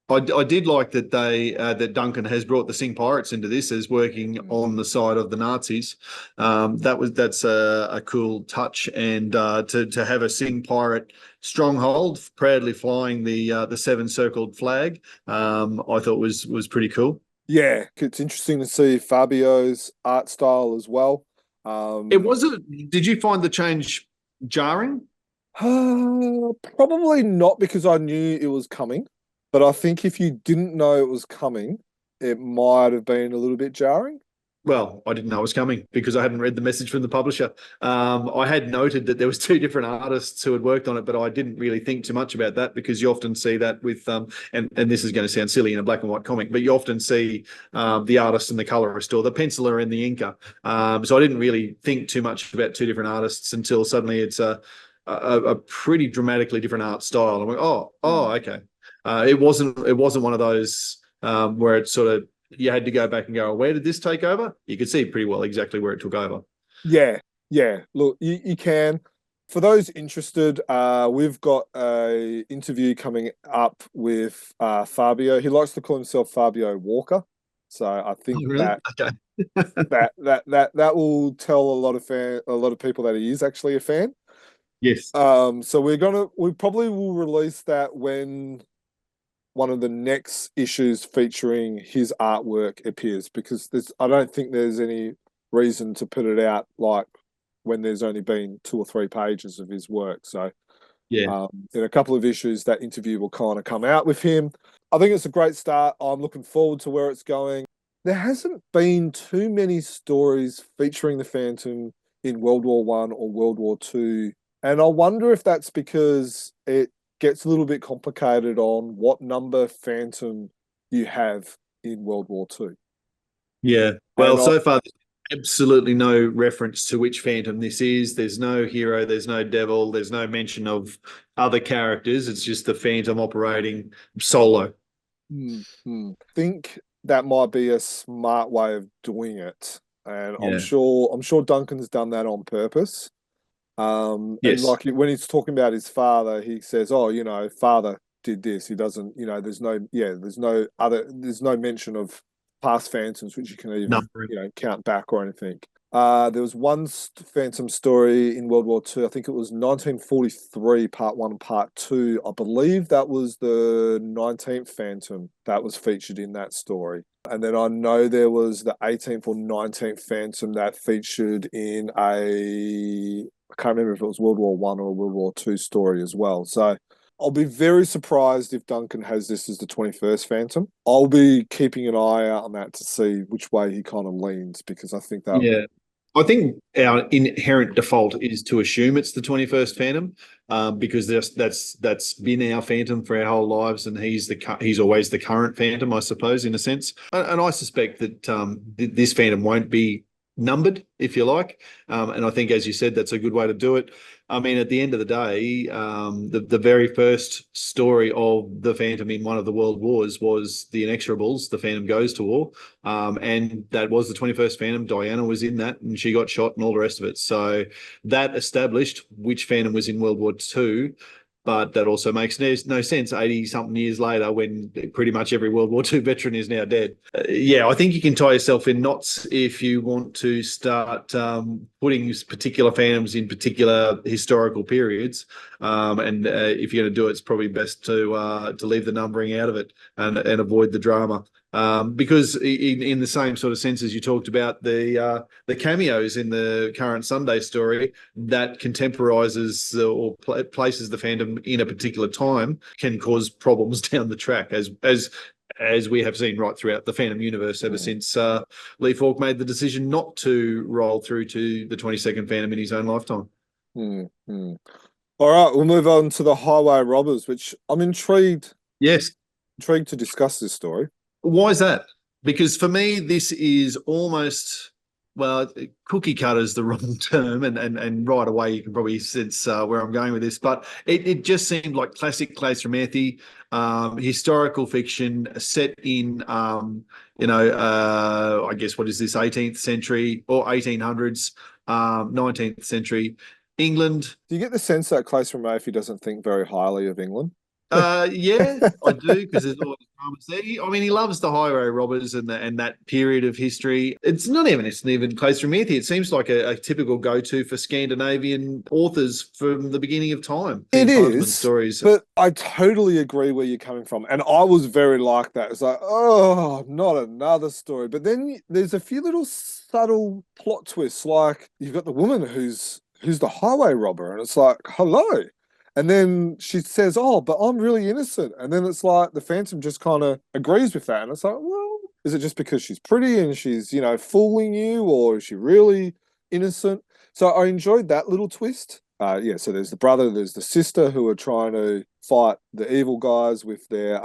I did like that that Duncan has brought the Sing Pirates into this as working on the side of the Nazis. That's a cool touch, and to have a Sing Pirate stronghold proudly flying the 7 circled flag, I thought was pretty cool. Yeah, it's interesting to see Fabio's art style as well. It wasn't. Did you find the change jarring? Probably not, because I knew it was coming. But I think if you didn't know it was coming, it might have been a little bit jarring. Well, I didn't know it was coming because I hadn't read the message from the publisher. I had noted that there was 2 different artists who had worked on it, but I didn't really think too much about that because you often see that with, and this is going to sound silly in a black and white comic, but you often see the artist and the colorist, or the penciler and the inker. So I didn't really think too much about 2 different artists until suddenly it's a pretty dramatically different art style. I'm like, okay. It wasn't one of those where it sort of you had to go back and go, oh, where did this take over? You could see pretty well exactly where it took over. Yeah, yeah. Look, you can. For those interested, we've got a interview coming up with Fabio. He likes to call himself Fabio Walker. So I think Oh, really? that Okay. that will tell a lot of people that he is actually a fan. Yes. So we probably will release that when one of the next issues featuring his artwork appears, because I don't think there's any reason to put it out like when there's only been 2 or 3 pages of his work. So Yeah. in a couple of issues, that interview will kind of come out with him. I think it's a great start. I'm looking forward to where it's going. There hasn't been too many stories featuring the Phantom in World War One or World War Two, and I wonder if that's because it gets a little bit complicated on what number Phantom you have in World War Two. Yeah. Well, And so far, there's absolutely no reference to which Phantom this is. There's no hero, there's no devil, there's no mention of other characters. It's just the Phantom operating solo. think that might be a smart way of doing it, and Yeah. I'm sure Duncan's done that on purpose. And Yes. like when he's talking about his father, he says, "Oh, father did this." He doesn't, there's no mention of past phantoms, which you can even, Numbering. count back or anything. There was one phantom story in World War Two. I think it was 1943, Part One and Part Two. I believe that was the 19th Phantom that was featured in that story. And then I know there was the 18th or 19th Phantom that featured in I can't remember if it was World War One or World War Two story as well. So I'll be very surprised if Duncan has this as the 21st Phantom. I'll be keeping an eye out on that to see which way he kind of leans, because I think that. Yeah. I think our inherent default is to assume it's the 21st Phantom, because that's been our Phantom for our whole lives, and he's always the current Phantom, I suppose, in a sense. And I suspect that this Phantom won't be numbered, if you like. And I think, as you said, that's a good way to do it. I mean, at the end of the day, the very first story of the Phantom in one of the world wars was The Inexorables, The Phantom Goes to War. And that was the 21st Phantom. Diana was in that, and she got shot and all the rest of it. So that established which Phantom was in World War II. But that also makes no sense 80-something years later, when pretty much every World War II veteran is now dead. Yeah, I think you can tie yourself in knots if you want to start putting particular Phantoms in particular historical periods. And if you're going to do it, it's probably best to leave the numbering out of it and avoid the drama. Because in the same sort of sense as you talked about the cameos in the current Sunday story, that contemporizes or places the Phantom in a particular time can cause problems down the track, as we have seen right throughout the Phantom universe ever since Lee Falk made the decision not to roll through to the 22nd Phantom in his own lifetime. Mm-hmm. All right, we'll move on to the Highway Robbers, which I'm intrigued Yes. to discuss this story. Why is that? Because for me, this is almost, well, cookie cutter is the wrong term, and right away you can probably sense where I'm going with this. But it just seemed like classic Claes from Ethy, historical fiction set in, I guess, what is this, 18th century or 1800s, 19th century England. Do you get the sense that Claes from Murphy doesn't think very highly of England? Yeah, I do, because there's always dramas there. I mean, he loves the highway robbers and that period of history. It's not even Claes from Ethy. It seems like a typical go-to for Scandinavian authors from the beginning of time. It is stories, but I totally agree where you're coming from, and I was very like that. It's like, oh, not another story. But then there's a few little subtle plot twists, like you've got the woman who's the highway robber, and it's like, hello. And then she says, "Oh, but I'm really innocent." And then it's like the Phantom just kind of agrees with that. And it's like, well, is it just because she's pretty and she's, fooling you, or is she really innocent? So I enjoyed that little twist. Yeah, so there's the brother, there's the sister who are trying to fight the evil guys with their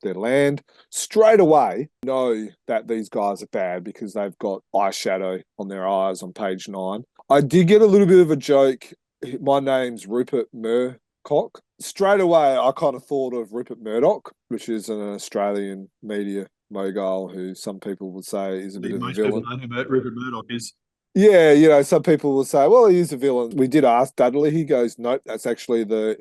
land. Straight away, know that these guys are bad because they've got eyeshadow on their eyes on page 9. I did get a little bit of a joke. My name's Rupert Murdoch. Straight away, I kind of thought of Rupert Murdoch, which is an Australian media Mogul, who some people would say is a bit of a Most people villain. know who Rupert Murdoch is. Yeah, you know, some people will say, well, he's a villain. We did ask Dudley. He goes, nope, that's actually the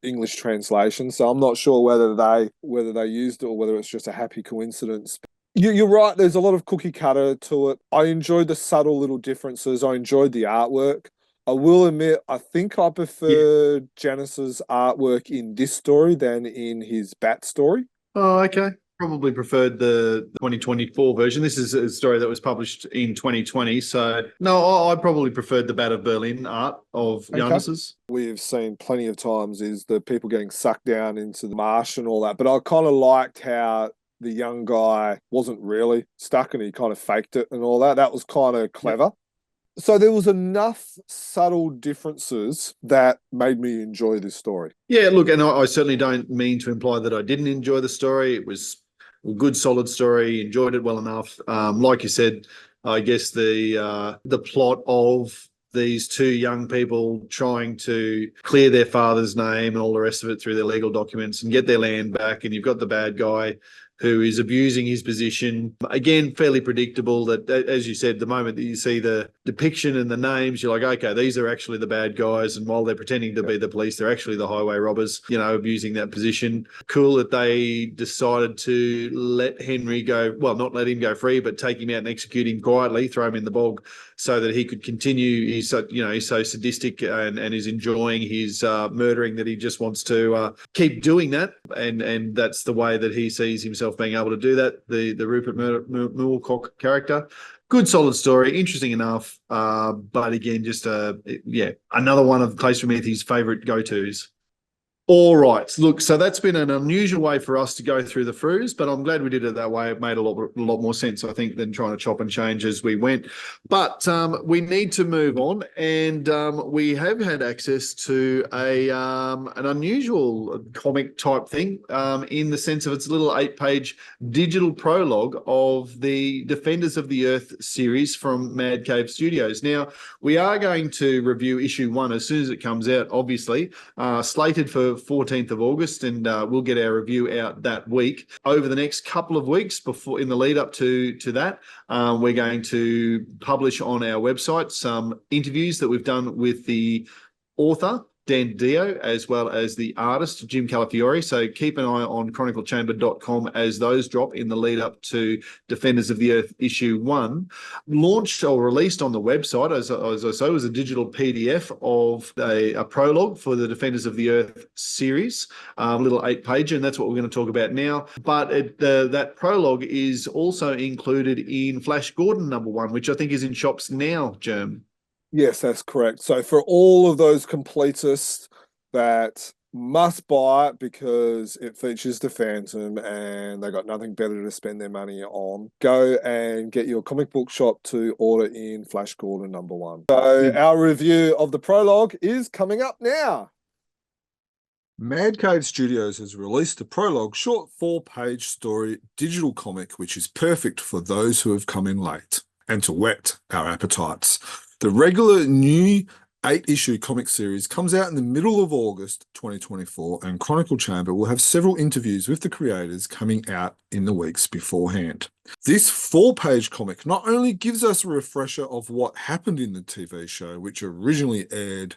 English translation. So I'm not sure whether they used it or whether it's just a happy coincidence. You're right. There's a lot of cookie cutter to it. I enjoyed the subtle little differences. I enjoyed the artwork. I will admit, I think I Yeah. prefer Janice's artwork in this story than in his Bat story. Oh, okay. Probably preferred the 2024 version. This is a story that was published in 2020. So, no, I probably preferred the Bat of Berlin art of Okay. Janus's. We've seen plenty of times is the people getting sucked down into the marsh and all that. But I kind of liked how the young guy wasn't really stuck and he kind of faked it and all that. That was kind of clever. So there was enough subtle differences that made me enjoy this story. Yeah, look, and I certainly don't mean to imply that I didn't enjoy the story. It was a good, solid story. Enjoyed it well enough. Like you said, I guess the plot of these two young people trying to clear their father's name and all the rest of it through their legal documents and get their land back, and you've got the bad guy who is abusing his position. Again, fairly predictable that, as you said, the moment that you see the depiction and the names, you're like, okay, these are actually the bad guys. And while they're pretending to be the police, they're actually the highway robbers, you know, abusing that position. Cool that they decided to let Henry go, well, not let him go free, but take him out and execute him quietly, throw him in the bog so that he could continue. He's so, you know, he's so sadistic and is enjoying his murdering that he just wants to keep doing that. And that's the way that he sees himself being able to do that. The Rupert Murdoch character. Good, solid story, interesting enough, but again, just another one of Clay Smithy's favourite go-tos. All right. Look, so that's been an unusual way for us to go through the Frews, but I'm glad we did it that way. It made a lot more sense, I think, than trying to chop and change as we went. But we need to move on, and we have had access to an unusual comic type thing in the sense of it's a little 8-page digital prologue of the Defenders of the Earth series from Mad Cave Studios. Now, we are going to review issue 1 as soon as it comes out, obviously, slated for 14th of August, and we'll get our review out that week. Over the next couple of weeks before, in the lead up to that, we're going to publish on our website some interviews that we've done with the author, Dan Dio, as well as the artist, Jim Calafiore. So keep an eye on chroniclechamber.com as those drop in the lead up to Defenders of the Earth issue 1. Launched or released on the website, as I say, was a digital PDF of a prologue for the Defenders of the Earth series, a little 8-pager, and that's what we're going to talk about now. But that prologue is also included in Flash Gordon #1, which I think is in shops now, Germ. Yes, that's correct. So for all of those completists that must buy it because it features the Phantom and they got nothing better to spend their money on, go and get your comic book shop to order in Flash Gordon #1. So our review of the prologue is coming up now. Mad Cave Studios has released a prologue short 4-page story digital comic, which is perfect for those who have come in late and to whet our appetites. The regular new 8-issue comic series comes out in the middle of August 2024, and Chronicle Chamber will have several interviews with the creators coming out in the weeks beforehand. This 4-page comic not only gives us a refresher of what happened in the TV show, which originally aired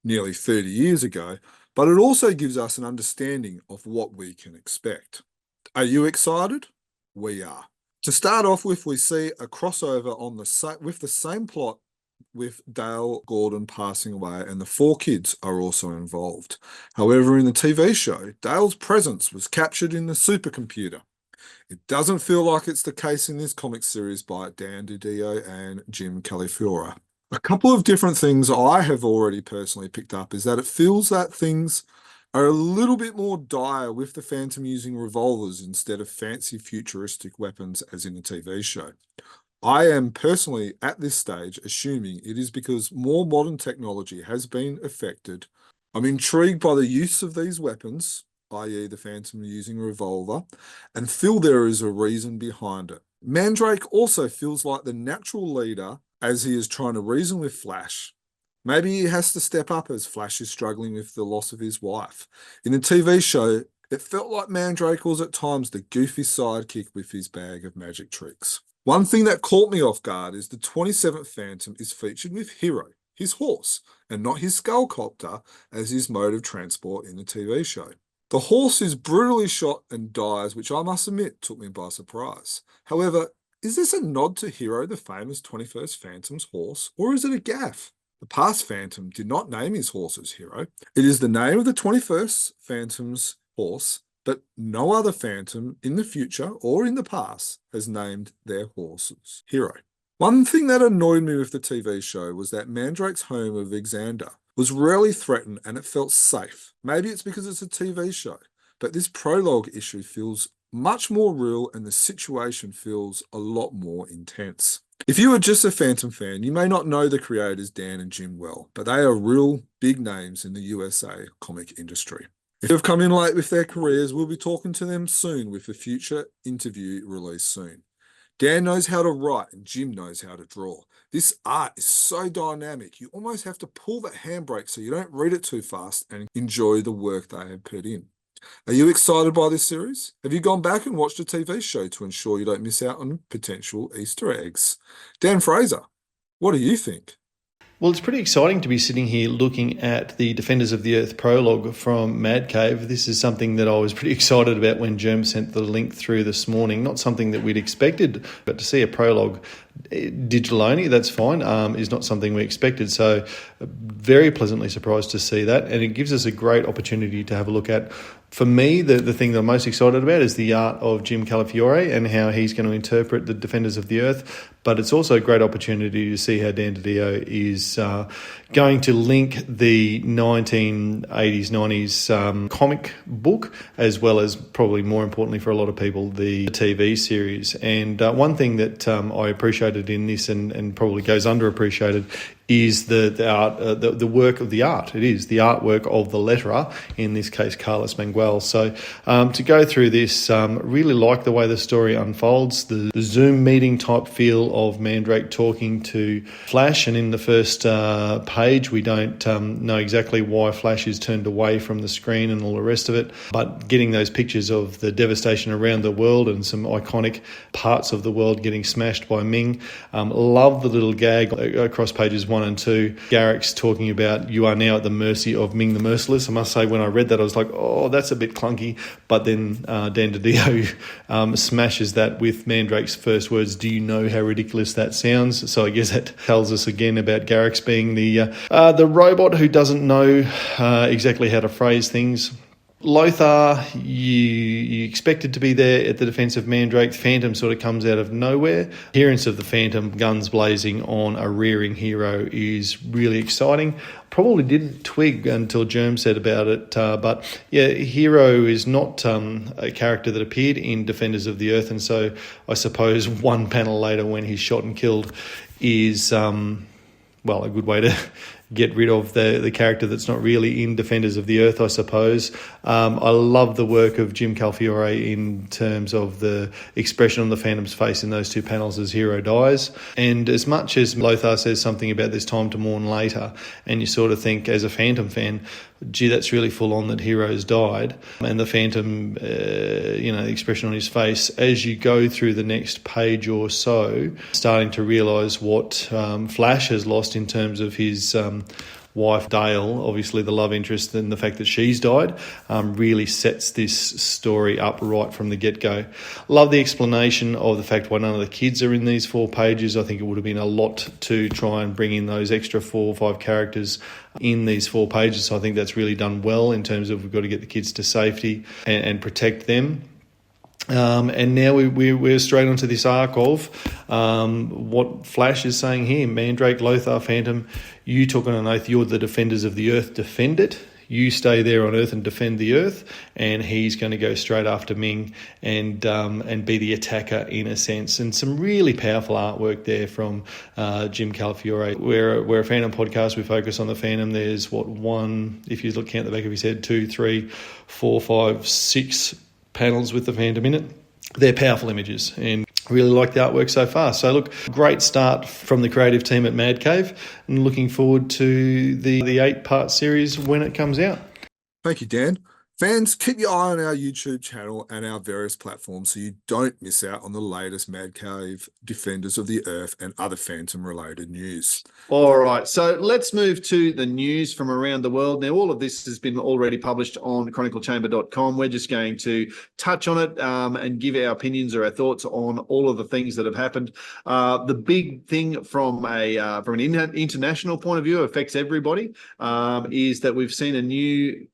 nearly 30 years ago, but it also gives us an understanding of what we can expect. Are you excited? We are. To start off with, we see a crossover with the same plot, with Dale Gordon passing away, and the 4 kids are also involved. However, in the TV show, Dale's presence was captured in the supercomputer. It doesn't feel like it's the case in this comic series by Dan DiDio and Jim Calafiore. A couple of different things I have already personally picked up is that it feels that things are a little bit more dire with the Phantom using revolvers instead of fancy futuristic weapons as in the TV show. I am personally at this stage assuming it is because more modern technology has been affected. I'm intrigued by the use of these weapons, i.e. the Phantom using a revolver, and feel there is a reason behind it. Mandrake also feels like the natural leader as he is trying to reason with Flash. Maybe he has to step up as Flash is struggling with the loss of his wife. In the TV show, It felt like Mandrake was at times the goofy sidekick with his bag of magic tricks. One thing that caught me off guard is the 27th Phantom is featured with Hero, his horse, and not his skullcopter as his mode of transport in the TV show. The horse is brutally shot and dies, which I must admit took me by surprise. However, is this a nod to Hero, the famous 21st Phantom's horse, or is it a gaffe? The past Phantom did not name his horse as Hero. It is the name of the 21st Phantom's horse, but no other Phantom in the future or in the past has named their horses Hero. One thing that annoyed me with the TV show was that Mandrake's home of Xander was rarely threatened and it felt safe. Maybe it's because it's a TV show, but this prologue issue feels much more real and the situation feels a lot more intense. If you are just a Phantom fan, you may not know the creators Dan and Jim well, but they are real big names in the USA comic industry. If they've come in late with their careers, we'll be talking to them soon with a future interview released soon. Dan knows how to write and Jim knows how to draw. This art is so dynamic, you almost have to pull that handbrake so you don't read it too fast and enjoy the work they have put in. Are you excited by this series? Have you gone back and watched the TV show to ensure you don't miss out on potential Easter eggs? Dan Fraser, what do you think? Well, it's pretty exciting to be sitting here looking at the Defenders of the Earth prologue from Mad Cave. This is something that I was pretty excited about when Jerm sent the link through this morning. Not something that we'd expected, but to see a prologue digital only, that's fine, is not something we expected. So very pleasantly surprised to see that. And it gives us a great opportunity to have a look at. For me, the thing that I'm most excited about is the art of Jim Calafiore and how he's going to interpret the Defenders of the Earth. But it's also a great opportunity to see how Dan DiDio is going to link the 1980s, 90s comic book, as well as probably more importantly for a lot of people, the TV series. And one thing that I appreciated in this and probably goes underappreciated is the art, the work of the art. It is the artwork of the letterer, in this case, Carlos Manguel. So to go through this, really like the way the story unfolds, the Zoom meeting type feel of Mandrake talking to Flash. And in the first page, we don't know exactly why Flash is turned away from the screen and all the rest of it, but getting those pictures of the devastation around the world and some iconic parts of the world getting smashed by Ming. Love the little gag across pages 1 and 2. Garrick's talking about you are now at the mercy of Ming the Merciless. I must say, when I read that, I was like, oh, that's a bit clunky. But then Dan DiDio smashes that with Mandrake's first words, do you know how ridiculous that sounds? So I guess that tells us again about Garrick's being the robot who doesn't know exactly how to phrase things. Lothar, you expected to be there at the defence of Mandrake. Phantom sort of comes out of nowhere. Appearance of the Phantom, guns blazing on a rearing Hero, is really exciting. Probably didn't twig until Germ said about it, but yeah, Hero is not a character that appeared in Defenders of the Earth, and so I suppose one panel later when he's shot and killed is, a good way to get rid of the character that's not really in Defenders of the Earth, I suppose. I love the work of Jim Calafiore in terms of the expression on the Phantom's face in those two panels as Hero dies. And as much as Lothar says something about this time to mourn later, and you sort of think as a Phantom fan, gee, that's really full on that Hero's died. And the Phantom, the expression on his face, as you go through the next page or so, starting to realise what Flash has lost in terms of his wife Dale, obviously the love interest, and the fact that she's died, really sets this story up right from the get-go. Love the explanation of the fact why none of the kids are in these 4 pages. I think it would have been a lot to try and bring in those extra 4 or 5 characters in these 4 pages. So I think that's really done well in terms of we've got to get the kids to safety and protect them. And now we're straight onto this arc of what Flash is saying here. Mandrake, Lothar, Phantom, you took on an oath, you're the Defenders of the Earth, defend it. You stay there on Earth and defend the Earth, and he's going to go straight after Ming and be the attacker in a sense. And some really powerful artwork there from Jim Calafiore. We're a Phantom podcast. We focus on the Phantom. There's one, if you count the back of his head, 2, 3, 4, 5, 6 panels with the Phantom in it. They're powerful images and really like the artwork so far. So look, great start from the creative team at Mad Cave, and looking forward to the 8-part series when it comes out. Thank you, Dan. Fans, keep your eye on our YouTube channel and our various platforms so you don't miss out on the latest Mad Cave, Defenders of the Earth, and other Phantom-related news. All right, so let's move to the news from around the world. Now, all of this has been already published on chroniclechamber.com. We're just going to touch on it and give our opinions or our thoughts on all of the things that have happened. The big thing from an international point of view, affects everybody, is that we've seen a new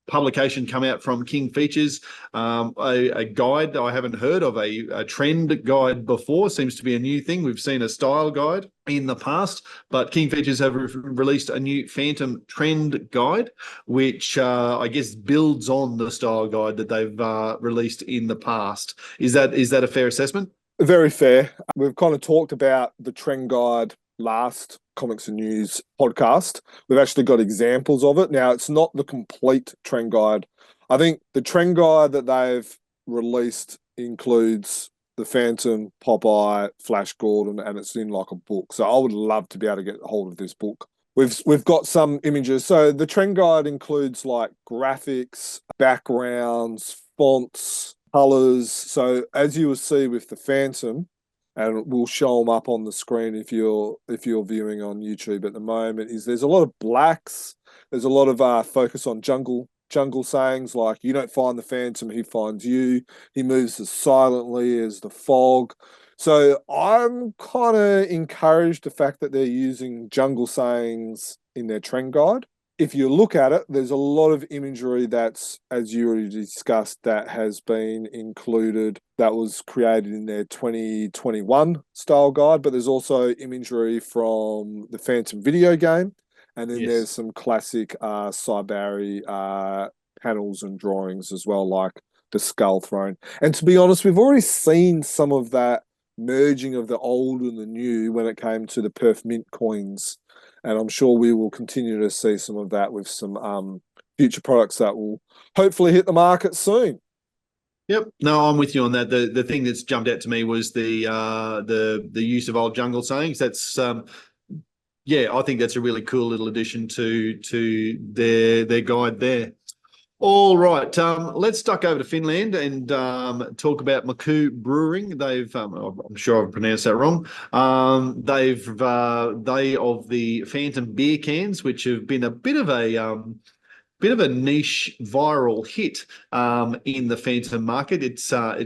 publication come out from King Features, a guide I haven't heard of, a trend guide before. Seems to be a new thing. We've seen a style guide in the past, but King Features have released a new Phantom trend guide, which I guess builds on the style guide that they've released in the past. Is that a fair assessment? Very fair. We've kind of talked about the trend guide last Comics and News podcast. We've actually got examples of it. Now, it's not the complete trend guide. I think the trend guide that they've released includes the Phantom, Popeye, Flash Gordon, and it's in like a book. So I would love to be able to get hold of this book. We've got some images. So the trend guide includes like graphics, backgrounds, fonts, colors. So as you will see with the Phantom, and we'll show them up on the screen if you're viewing on YouTube at the moment, is there's a lot of blacks. There's a lot of focus on jungle sayings like, you don't find the Phantom, he finds you. He moves as silently as the fog. So I'm kind of encouraged the fact that they're using jungle sayings in their trend guide. If you look at it, there's a lot of imagery that's, as you already discussed, that has been included, that was created in their 2021 style guide, but there's also imagery from the Phantom video game, and then there's some classic Cybari panels and drawings as well, like the Skull Throne. And to be honest, we've already seen some of that merging of the old and the new when it came to the Perth Mint coins. And I'm sure we will continue to see some of that with some future products that will hopefully hit the market soon. Yep. No, I'm with you on that. The thing that's jumped out to me was the use of old jungle sayings. That's yeah, I think that's a really cool little addition to their guide there. All right, let's duck over to Finland and talk about Maku Brewing. They've, I'm sure I've pronounced that wrong. They of the Phantom beer cans, which have been a bit of a niche viral hit in the Phantom market. It's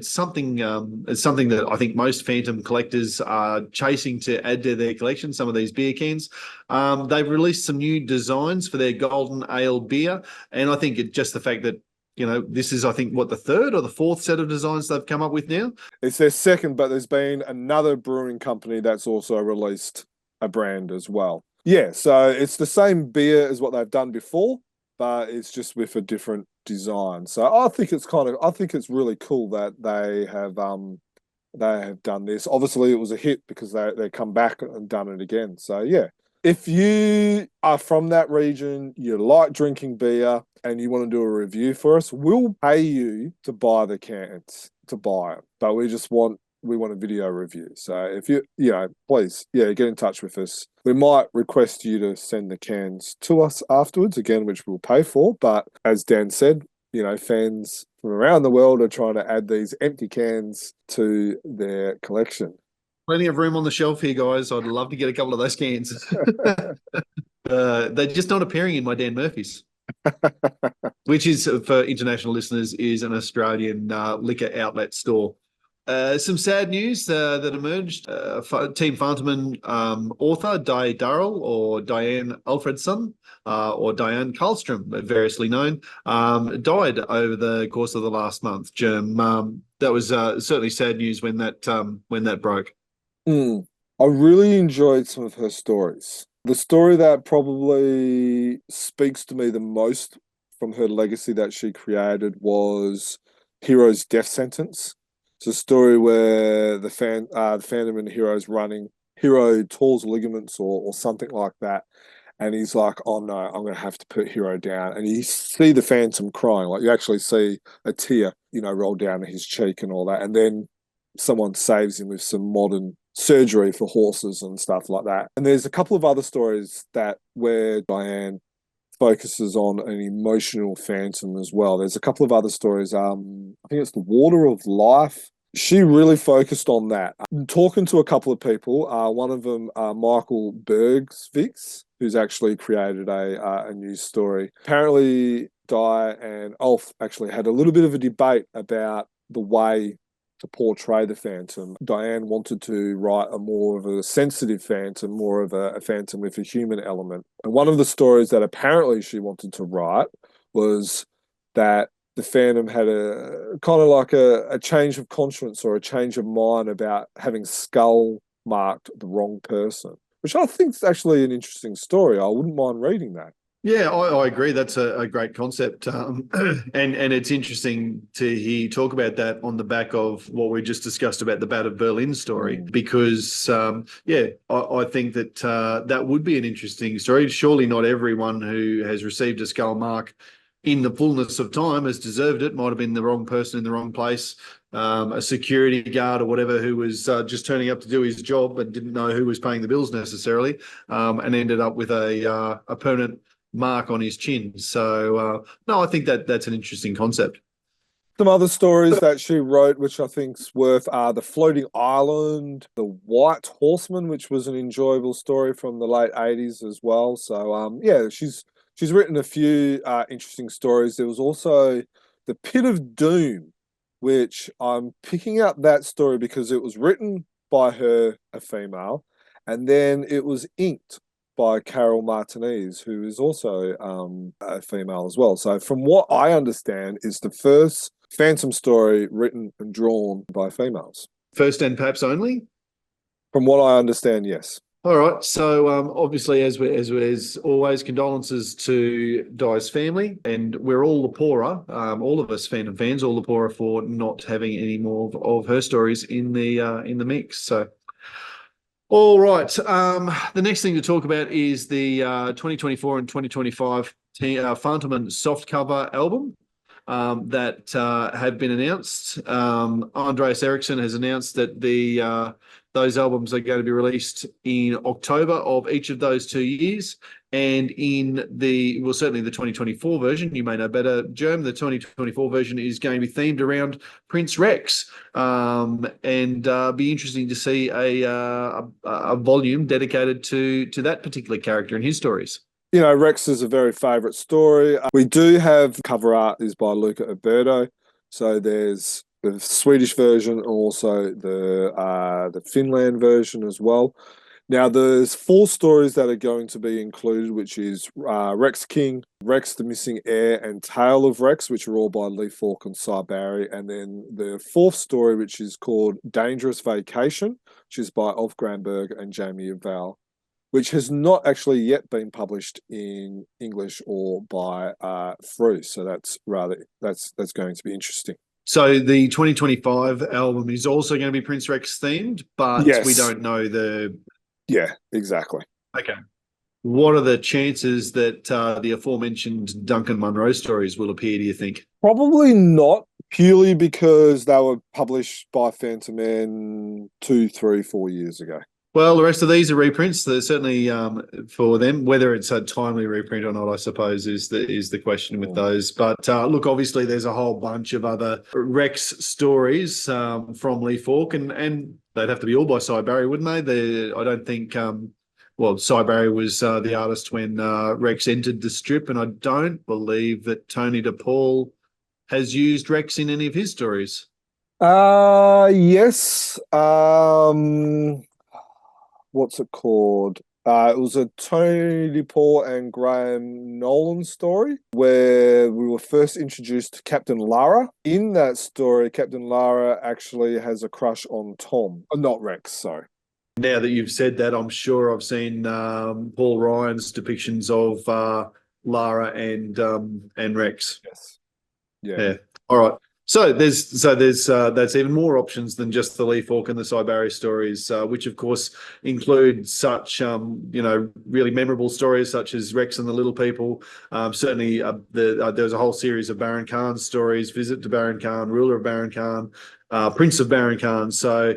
something that I think most Phantom collectors are chasing to add to their collection, some of these beer cans. They've released some new designs for their golden ale beer, and I think just the fact that, you know, this is, I think, what, the third or the fourth set of designs they've come up with now? It's their second, but there's been another brewing company that's also released a brand as well. Yeah, so it's the same beer as what they've done before, but it's just with a different design. So I think it's really cool that they have done this. Obviously, it was a hit because they come back and done it again. So yeah, if you are from that region, you like drinking beer, and you want to do a review for us, we'll pay you to buy the cans, to buy it. But we want a video review. So if please, get in touch with us. We might request you to send the cans to us afterwards, again, which we'll pay for. But as Dan said, fans from around the world are trying to add these empty cans to their collection. Plenty of room on the shelf here, guys. I'd love to get a couple of those cans. They're just not appearing in my Dan Murphy's. Which is, for international listeners, is an Australian liquor outlet store. Some sad news that emerged. Team Phantom author Di Darrell, or Diane Alfredson, or Diane Karlstrom, variously known, died over the course of the last month. That was certainly sad news when that broke. I really enjoyed some of her stories. The story that probably speaks to me the most from her legacy that she created was Hero's Death Sentence. It's a story where the Phantom and Hero's running. Hero tears ligaments or something like that. And he's like, oh no, I'm going to have to put Hero down. And you see the Phantom crying. Like, you actually see a tear, roll down his cheek and all that. And then someone saves him with some modern surgery for horses and stuff like that. And there's a couple of other stories where Diane focuses on an emotional phantom as well. There's a couple of other stories. I think it's The Water of Life. She really focused on that. Talking to a couple of people, one of them, Michael Bergsvix, who's actually created a news story. Apparently, Di and Ulf actually had a little bit of a debate about the way to portray the Phantom. Diane wanted to write a more of a sensitive Phantom, more of a Phantom with a human element. And one of the stories that apparently she wanted to write was that the Phantom had a kind of like a change of conscience or a change of mind about having skull marked the wrong person, which I think is actually an interesting story. I wouldn't mind reading that. Yeah, I agree. That's a great concept, and it's interesting to hear you talk about that on the back of what we just discussed about the Bat of Berlin story, because I think that that would be an interesting story. Surely not everyone who has received a skull mark in the fullness of time has deserved it. Might have been the wrong person in the wrong place, a security guard or whatever who was just turning up to do his job but didn't know who was paying the bills necessarily, and ended up with a permanent mark on his chin. So no, I think that that's an interesting concept. Some other stories that she wrote, which I think's worth, are The Floating Island, The White Horseman, which was an enjoyable story from the late 80s as well. So yeah, she's written a few interesting stories. There was also The Pit of Doom, which I'm picking up that story because it was written by her, a female, and then it was inked by Carol Martinez, who is also a female as well. So from what I understand, is the first Phantom story written and drawn by females. First and perhaps only. From what I understand, yes. All right. So obviously, as always, condolences to Di's family, and we're all the poorer, all of us Phantom fans, all the poorer for not having any more of her stories in the mix. So. All right. The next thing to talk about is the 2024 and 2025 Phantom and softcover album that have been announced. Andreas Eriksson has announced that those albums are going to be released in October of each of those 2 years. And in certainly the 2024 version, you may know better, Germ, the 2024 version is going to be themed around Prince Rex, and be interesting to see a volume dedicated to that particular character and his stories. You know, Rex is a very favourite story. We do have cover art is by Luca Alberto. So there's the Swedish version and also the Finland version as well. Now, there's 4 stories that are going to be included, which is Rex King, Rex the Missing Heir, and Tale of Rex, which are all by Lee Falk and Cy Barry. And then the 4th story, which is called Dangerous Vacation, which is by Ulf Granberg and Jamie Val, which has not actually yet been published in English or by Frew. So that's going to be interesting. So the 2025 album is also going to be Prince Rex themed, but yes, we don't know the. Yeah, exactly. Okay. What are the chances that the aforementioned Duncan Munro stories will appear, do you think? Probably not, purely because they were published by Phantom Man 2, 3, 4 years ago. Well, the rest of these are reprints. They're certainly for them. Whether it's a timely reprint or not, I suppose, is the question with those. But look, obviously, there's a whole bunch of other Rex stories from Lee Falk, and they'd have to be all by Cy Barry, wouldn't they? I don't think. Well, Cy Barry was the artist when Rex entered the strip, and I don't believe that Tony DePaul has used Rex in any of his stories. Yes. What's it called? It was a Tony DePaul and Graham Nolan story where we were first introduced to Captain Lara. In that story, Captain Lara actually has a crush on Tom. Not Rex, sorry. Now that you've said that, I'm sure I've seen Paul Ryan's depictions of Lara and Rex. Yes. Yeah. All right. So there's that's even more options than just the Lee Falk and the Cy Barry stories, which of course include such really memorable stories such as Rex and the Little People. Certainly, there's a whole series of Baron Khan stories, Visit to Baron Khan, Ruler of Baron Khan, Prince of Barrancon. So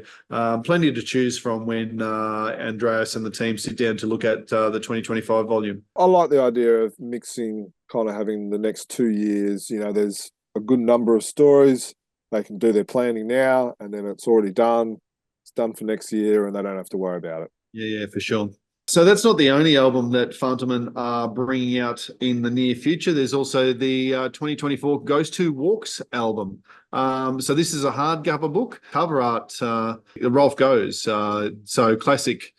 plenty to choose from when Andreas and the team sit down to look at the 2025 volume. I like the idea of mixing, kind of having the next 2 years. There's a good number of stories. They can do their planning now, and then it's already done. It's done for next year, and they don't have to worry about it. Yeah, for sure. So that's not the only album that Phantom are bringing out in the near future. There's also the 2024 Ghost Who Walks album. So this is a hardcover book, cover art, Rolf Goes. So classic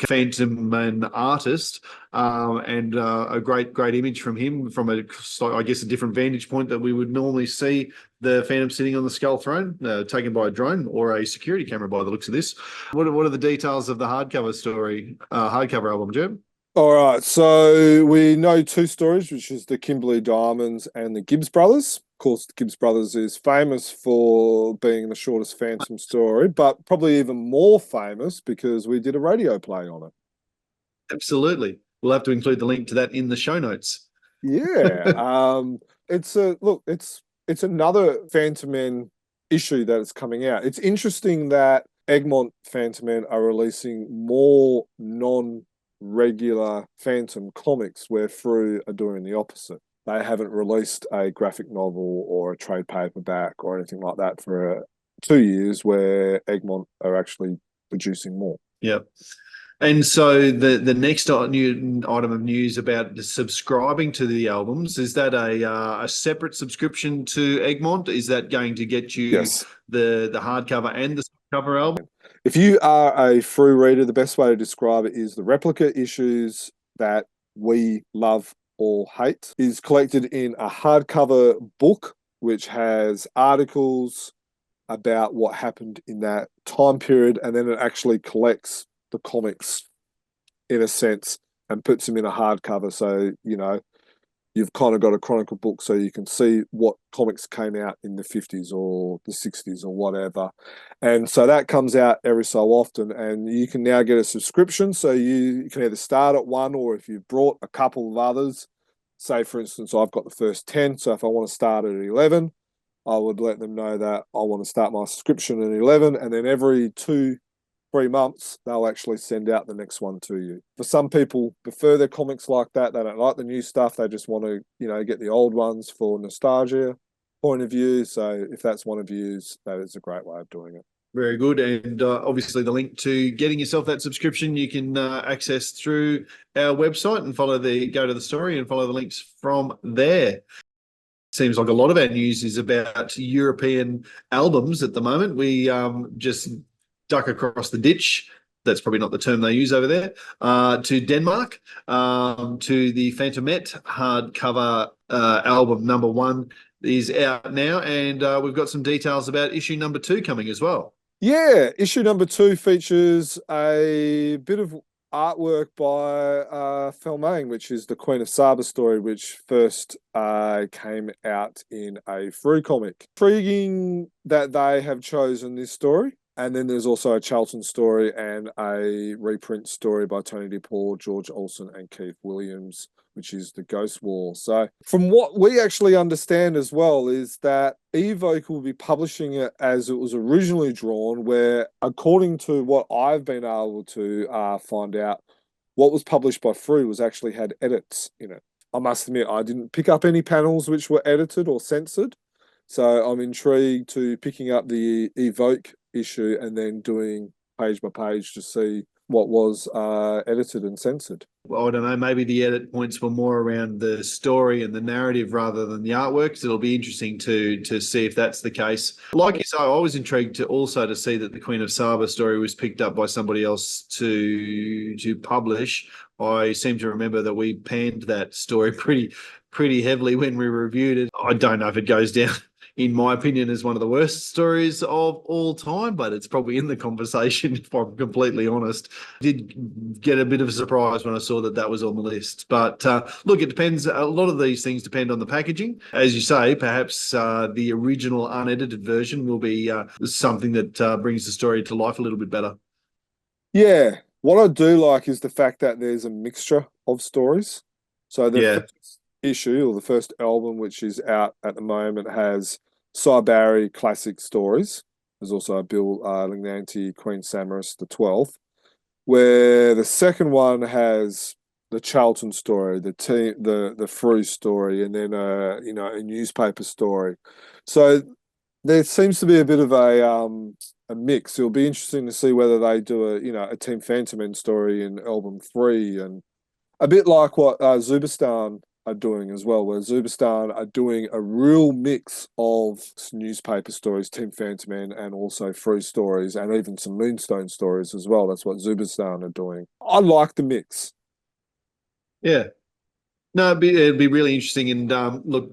Phantom Man artist, and a great image from him from I guess a different vantage point that we would normally see the Phantom sitting on the skull throne, taken by a drone or a security camera by the looks of this. What are the details of the hardcover album, Jim? All right, so we know two stories, which is the Kimberley Diamonds and the Gibbs Brothers. Of course, the Gibbs Brothers is famous for being the shortest Phantom story, but probably even more famous because we did a radio play on it. Absolutely. We'll have to include the link to that in the show notes. Yeah. It's another Phantom Men issue that is coming out. It's interesting that Egmont Phantom Men are releasing more non-regular Phantom comics, where Frew are doing the opposite. They haven't released a graphic novel or a trade paperback or anything like that for 2 years, where Egmont are actually producing more. Yep. And so the next new item of news about subscribing to the albums, is that a separate subscription to Egmont? Is that going to get you Yes. the hardcover and the cover album? If you are a Frew reader, the best way to describe it is the replica issues that we love or hate is collected in a hardcover book, which has articles about what happened in that time period, and then it actually collects the comics in a sense and puts them in a hardcover. So, you've kind of got a chronicle book so you can see what comics came out in the 50s or the 60s or whatever. And so that comes out every so often, and you can now get a subscription. So you can either start at one, or if you've brought a couple of others, say, for instance, I've got the first 10. So if I want to start at 11, I would let them know that I want to start my subscription at 11. And then every 2-3 months, they'll actually send out the next one to you. For some people, prefer their comics like that. They don't like the new stuff. They just want to, get the old ones for nostalgia point of view. So if that's one of yours, that is a great way of doing it. Very good. And obviously the link to getting yourself that subscription you can access through our website and go to the story and follow the links from there. Seems like a lot of our news is about European albums at the moment. We just duck across the ditch. That's probably not the term they use over there, to Denmark, to the Phantomette hardcover album number 1 is out now. And we've got some details about issue number 2 coming as well. Yeah, issue number 2 features a bit of artwork by Felmain, which is the Queen of Saba story, which first came out in a Frew comic. Intriguing that they have chosen this story. And then there's also a Charlton story and a reprint story by Tony DePaul, George Olsen, and Keith Williams, which is the Ghost War. So from what we actually understand as well is that Evoke will be publishing it as it was originally drawn, where according to what I've been able to find out, what was published by Frew was actually had edits in it. I must admit, I didn't pick up any panels which were edited or censored. So I'm intrigued to picking up the Evoke issue and then doing page by page to see what was edited and censored. Well, I don't know, maybe the edit points were more around the story and the narrative rather than the artwork. So it'll be interesting to see if that's the case. Like you say, I was intrigued to see that the Queen of Saba story was picked up by somebody else to publish. I seem to remember that we panned that story pretty heavily when we reviewed it. I don't know if it goes down, in my opinion, as one of the worst stories of all time, but it's probably in the conversation, if I'm completely honest. Did get a bit of a surprise when I saw that was on the list. But look, it depends. A lot of these things depend on the packaging. As you say, perhaps the original unedited version will be something that brings the story to life a little bit better. Yeah. What I do like is the fact that there's a mixture of stories. So the first issue, or the first album, which is out at the moment, has Cy Barry classic stories. There's also a Bill Lignanti, Queen Samaras the 12th, where the second one has the Charlton story, the Frew story, and then a newspaper story. So there seems to be a bit of a mix. It'll be interesting to see whether they do a Team Phantom End story in album 3, and a bit like what Zubistan are doing as well, where Zubistan are doing a real mix of newspaper stories, Team Phantom End, and also Frew stories, and even some Moonstone stories as well. That's what Zubistan are doing. I like the mix. Yeah. No, it'd be really interesting. And look,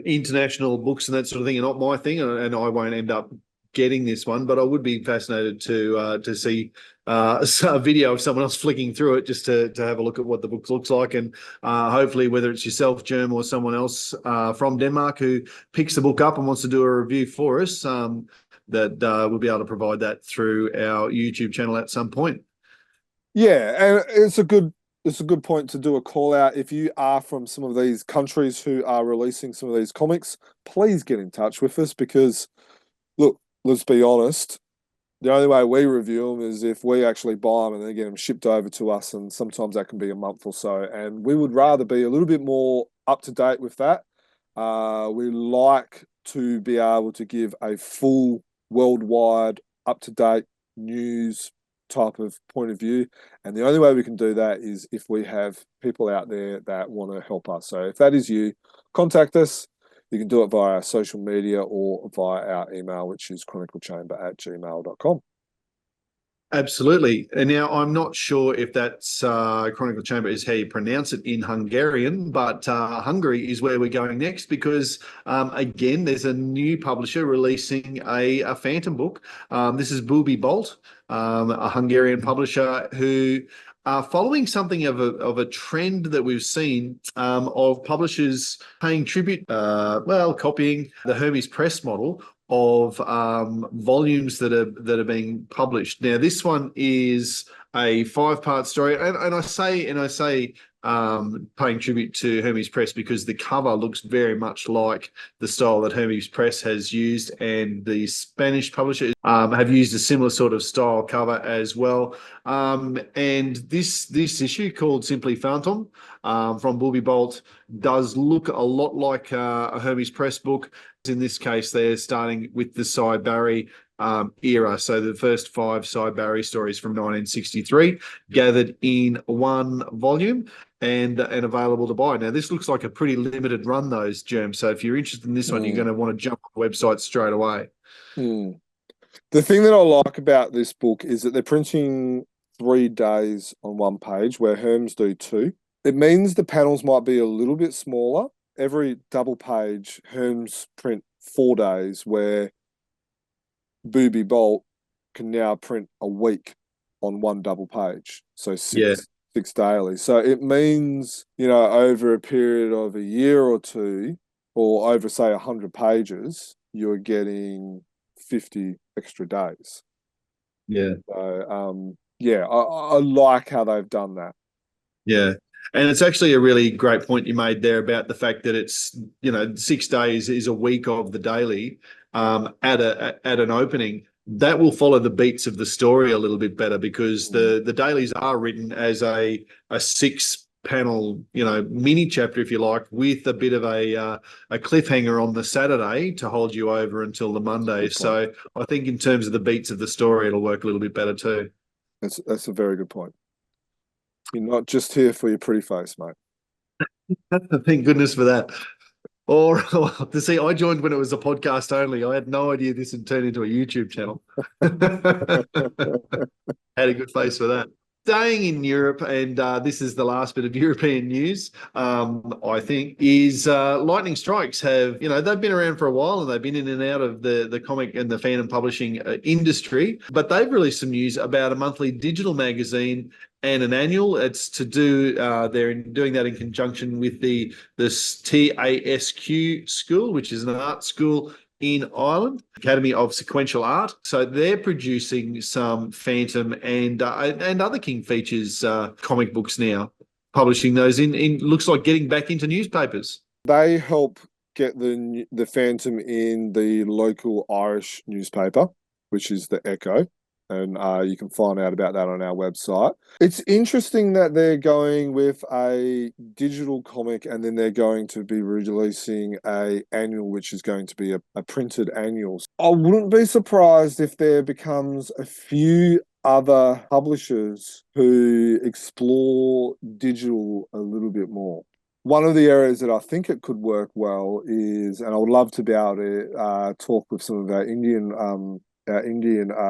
international books and that sort of thing are not my thing, and I won't end up getting this one. But I would be fascinated to see a video of someone else flicking through it, just to have a look at what the book looks like, and hopefully whether it's yourself, Germ, or someone else from Denmark who picks the book up and wants to do a review for us, that we'll be able to provide that through our YouTube channel at some point. Yeah, and it's a good point to do a call out. If you are from some of these countries who are releasing some of these comics, please get in touch with us, because look, let's be honest, the only way we review them is if we actually buy them and then get them shipped over to us, and sometimes that can be a month or so. And we would rather be a little bit more up to date with that. We like to be able to give a full worldwide up to date news type of point of view, and the only way we can do that is if we have people out there that want to help us. So if that is you, contact us. You can do it via our social media or via our email, which is chroniclechamber@gmail.com. Absolutely. And now I'm not sure if that's Chronicle Chamber is how you pronounce it in Hungarian, but Hungary is where we're going next, because again, there's a new publisher releasing a Phantom book. This is Booby Bolt, a Hungarian publisher who are following something of a trend that we've seen of publishers paying tribute, copying the Hermes Press model of volumes that are being published. Now, this one is a 5-part story, and I say paying tribute to Hermes Press because the cover looks very much like the style that Hermes Press has used, and the Spanish publishers have used a similar sort of style cover as well. And this issue, called simply Phantom, from Booby Bolt, does look a lot like a Hermes Press book. In this case, they're starting with the Cy Barry era. So the first 5 Cy Barry stories from 1963 gathered in one volume and available to buy. Now, this looks like a pretty limited run, those, Germs. So if you're interested in this one, you're going to want to jump on the website straight away. The thing that I like about this book is that they're printing 3 days on one page, where Herms do 2. It means the panels might be a little bit smaller. Every double page, Herms print 4 days, where Booby Bolt can now print a week on one double page. So six daily. So it means, over a period of a year or two, or over, say, 100 pages, you're getting 50 extra days. Yeah. So, I like how they've done that. Yeah. And it's actually a really great point you made there about the fact that it's, 6 days is a week of the daily at an opening. That will follow the beats of the story a little bit better, because the dailies are written as a 6-panel, mini chapter, if you like, with a bit of a cliffhanger on the Saturday to hold you over until the Monday. So I think in terms of the beats of the story, it'll work a little bit better too. That's a very good point. You're not just here for your pretty face, mate. Thank goodness for that. Or to see, I joined when it was a podcast only. I had no idea this had turned into a YouTube channel. Had a good face for that. Staying in Europe, and this is the last bit of European news, I think, is lightning strikes have, they've been around for a while, and they've been in and out of the comic and the fandom publishing industry, but they've released some news about a monthly digital magazine and an annual. It's to do, they're doing that in conjunction with this TASQ school, which is an art school in Ireland, Academy of Sequential Art. So they're producing some Phantom and other King Features comic books now, publishing those in looks like getting back into newspapers. They help get the Phantom in the local Irish newspaper. which is the Echo. And you can find out about that on our website. It's interesting that they're going with a digital comic and then they're going to be releasing a annual, which is going to be a printed annual. I wouldn't be surprised if there becomes a few other publishers who explore digital a little bit more. One of the areas that I think it could work well is, and I would love to be able to talk with some of our Indian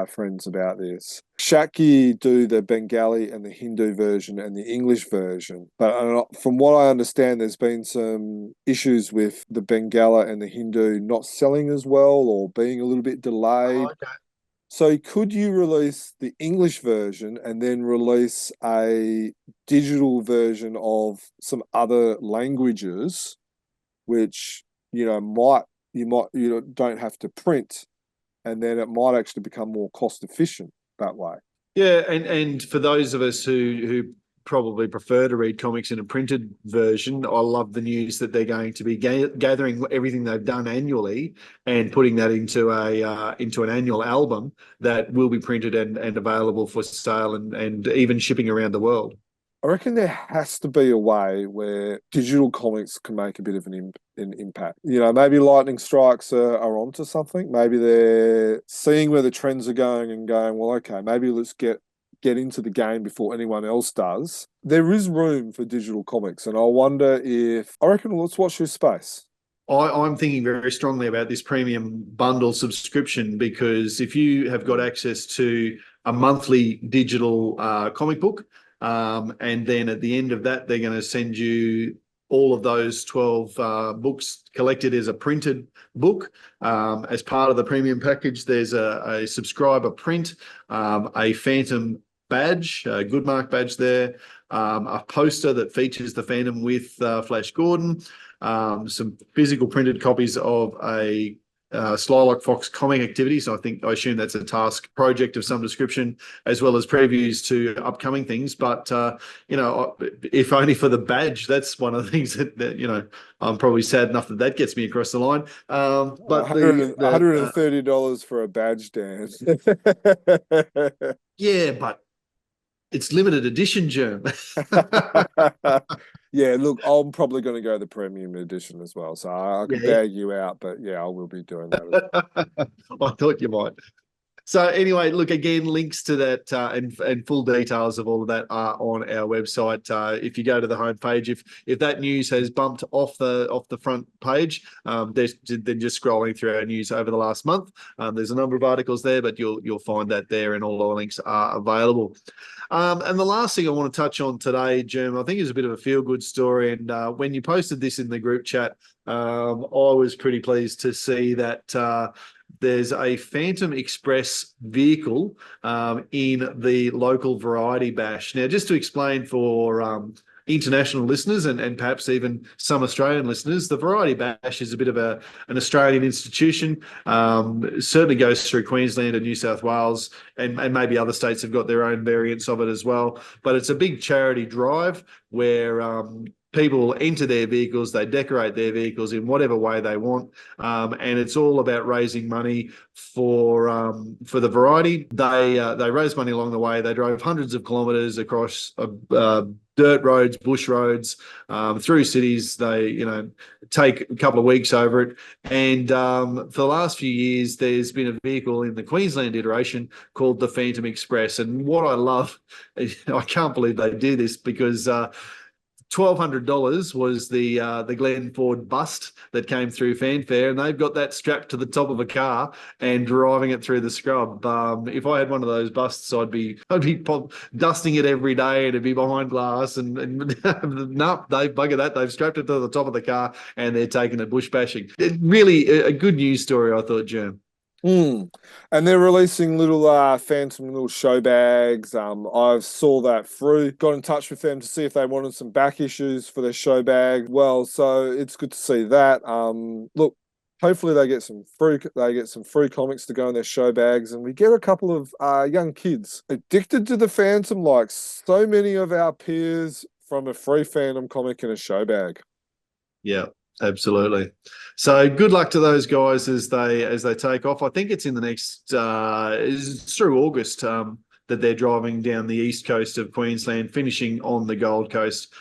friends about this. Shakti do the Bengali and the Hindu version and the English version. But from what I understand, there's been some issues with the Bengala and the Hindu not selling as well or being a little bit delayed. Oh, okay. So could you release the English version and then release a digital version of some other languages, which, you don't have to print, and then it might actually become more cost efficient that way. Yeah, and for those of us who probably prefer to read comics in a printed version, I love the news that they're going to be gathering everything they've done annually and putting that into an annual album that will be printed and available for sale and even shipping around the world. I reckon there has to be a way where digital comics can make a bit of an impact. Maybe Lightning Strikes are onto something. Maybe they're seeing where the trends are going and going, well, okay, maybe let's get into the game before anyone else does. There is room for digital comics, and I reckon let's watch this space. I'm thinking very strongly about this premium bundle subscription because if you have got access to a monthly digital comic book, and then at the end of that, they're going to send you all of those 12 books collected as a printed book. As part of the premium package, there's a subscriber print, a Phantom badge, a good mark badge there, a poster that features the Phantom with Flash Gordon, some physical printed copies of a Slylock Fox comic activity. So I assume that's a task project of some description, as well as previews to upcoming things. But, if only for the badge, that's one of the things that I'm probably sad enough that gets me across the line. But $130 for a badge, Dan. Yeah, but it's limited edition, Germ. Yeah, look, I'm probably going to go the premium edition as well. So I could Yeah. bag you out, but yeah, I will be doing that. I thought you might. So anyway, look, again, links to that and full details of all of that are on our website. If you go to the homepage, if that news has bumped off the front page, then just scrolling through our news over the last month, there's a number of articles there, but you'll find that there, and all our links are available. And the last thing I want to touch on today, Jim, I think is a bit of a feel-good story. And when you posted this in the group chat, I was pretty pleased to see that there's a Phantom Express vehicle in the local Variety Bash. Now, just to explain for international listeners and perhaps even some Australian listeners, the Variety Bash is a bit of an Australian institution. Certainly goes through Queensland and New South Wales, and maybe other states have got their own variants of it as well. But it's a big charity drive where people enter their vehicles, they decorate their vehicles in whatever way they want, and it's all about raising money for the Variety. They raise money along the way. They drove hundreds of kilometres across dirt roads, bush roads, through cities. They take a couple of weeks over it, and for the last few years, there's been a vehicle in the Queensland iteration called the Phantom Express. And what I love, I can't believe they do this because $1,200 was the Glen Ford bust that came through Fanfare, and they've got that strapped to the top of a car and driving it through the scrub. If I had one of those busts, I'd be dusting it every day, and it'd be behind glass. And nope, they've buggered that. They've strapped it to the top of the car and they're taking it bush bashing. Really a good news story, I thought, Germ. And they're releasing little Phantom little show bags. I saw that Frew got in touch with them to see if they wanted some back issues for their show bag. Well, so it's good to see that. Look, hopefully they get some free comics to go in their show bags, and we get a couple of young kids addicted to the Phantom, like so many of our peers, from a free Phantom comic in a show bag. Yeah. Absolutely. So good luck to those guys as they take off. I think it's in the next it's through August that they're driving down the east coast of Queensland, finishing on the Gold Coast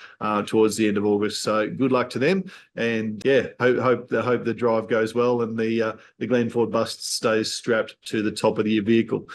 towards the end of August. So good luck to them, and yeah, hope the drive goes well and the Glenford bus stays strapped to the top of your vehicle.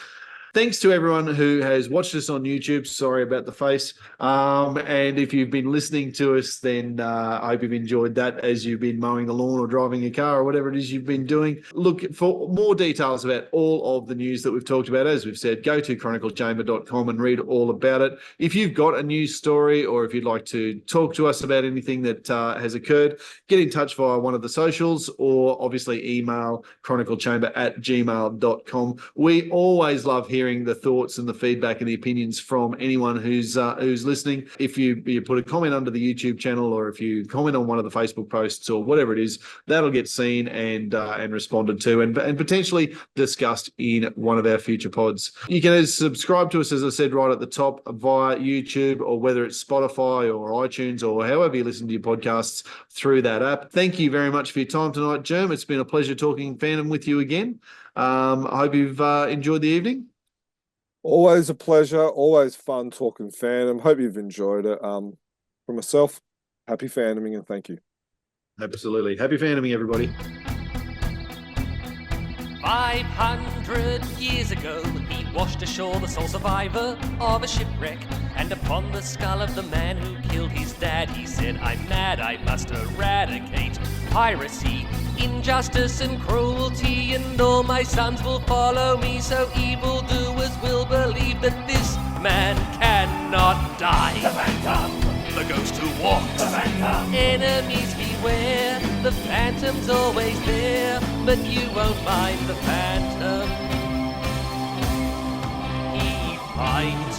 Thanks to everyone who has watched us on YouTube. Sorry about the face. And if you've been listening to us, then I hope you've enjoyed that as you've been mowing the lawn or driving a car or whatever it is you've been doing. Look, for more details about all of the news that we've talked about, as we've said, go to chroniclechamber.com and read all about it. If you've got a news story or if you'd like to talk to us about anything that has occurred, get in touch via one of the socials or obviously email chroniclechamber@gmail.com. We always love hearing the thoughts and the feedback and the opinions from anyone who's listening. If you put a comment under the YouTube channel or if you comment on one of the Facebook posts or whatever it is, that'll get seen and responded to and potentially discussed in one of our future pods. You can subscribe to us, as I said, right at the top via YouTube, or whether it's Spotify or iTunes or however you listen to your podcasts through that app. Thank you very much for your time tonight, Jerm. It's been a pleasure talking Phantom with you again. I hope you've enjoyed the evening. Always a pleasure. Always fun talking Phantom. Hope you've enjoyed it. For myself, happy Phantoming and thank you. Absolutely. Happy Phantoming, everybody. 500 years ago, he washed ashore the sole survivor of a shipwreck. And upon the skull of the man who killed his dad, he said, "I'm mad, I must eradicate piracy, injustice and cruelty, and all my sons will follow me, so evildoers will believe that this man cannot die." The Phantom, the ghost who walks. The Phantom, enemies beware. The Phantom's always there, but you won't find the Phantom. He finds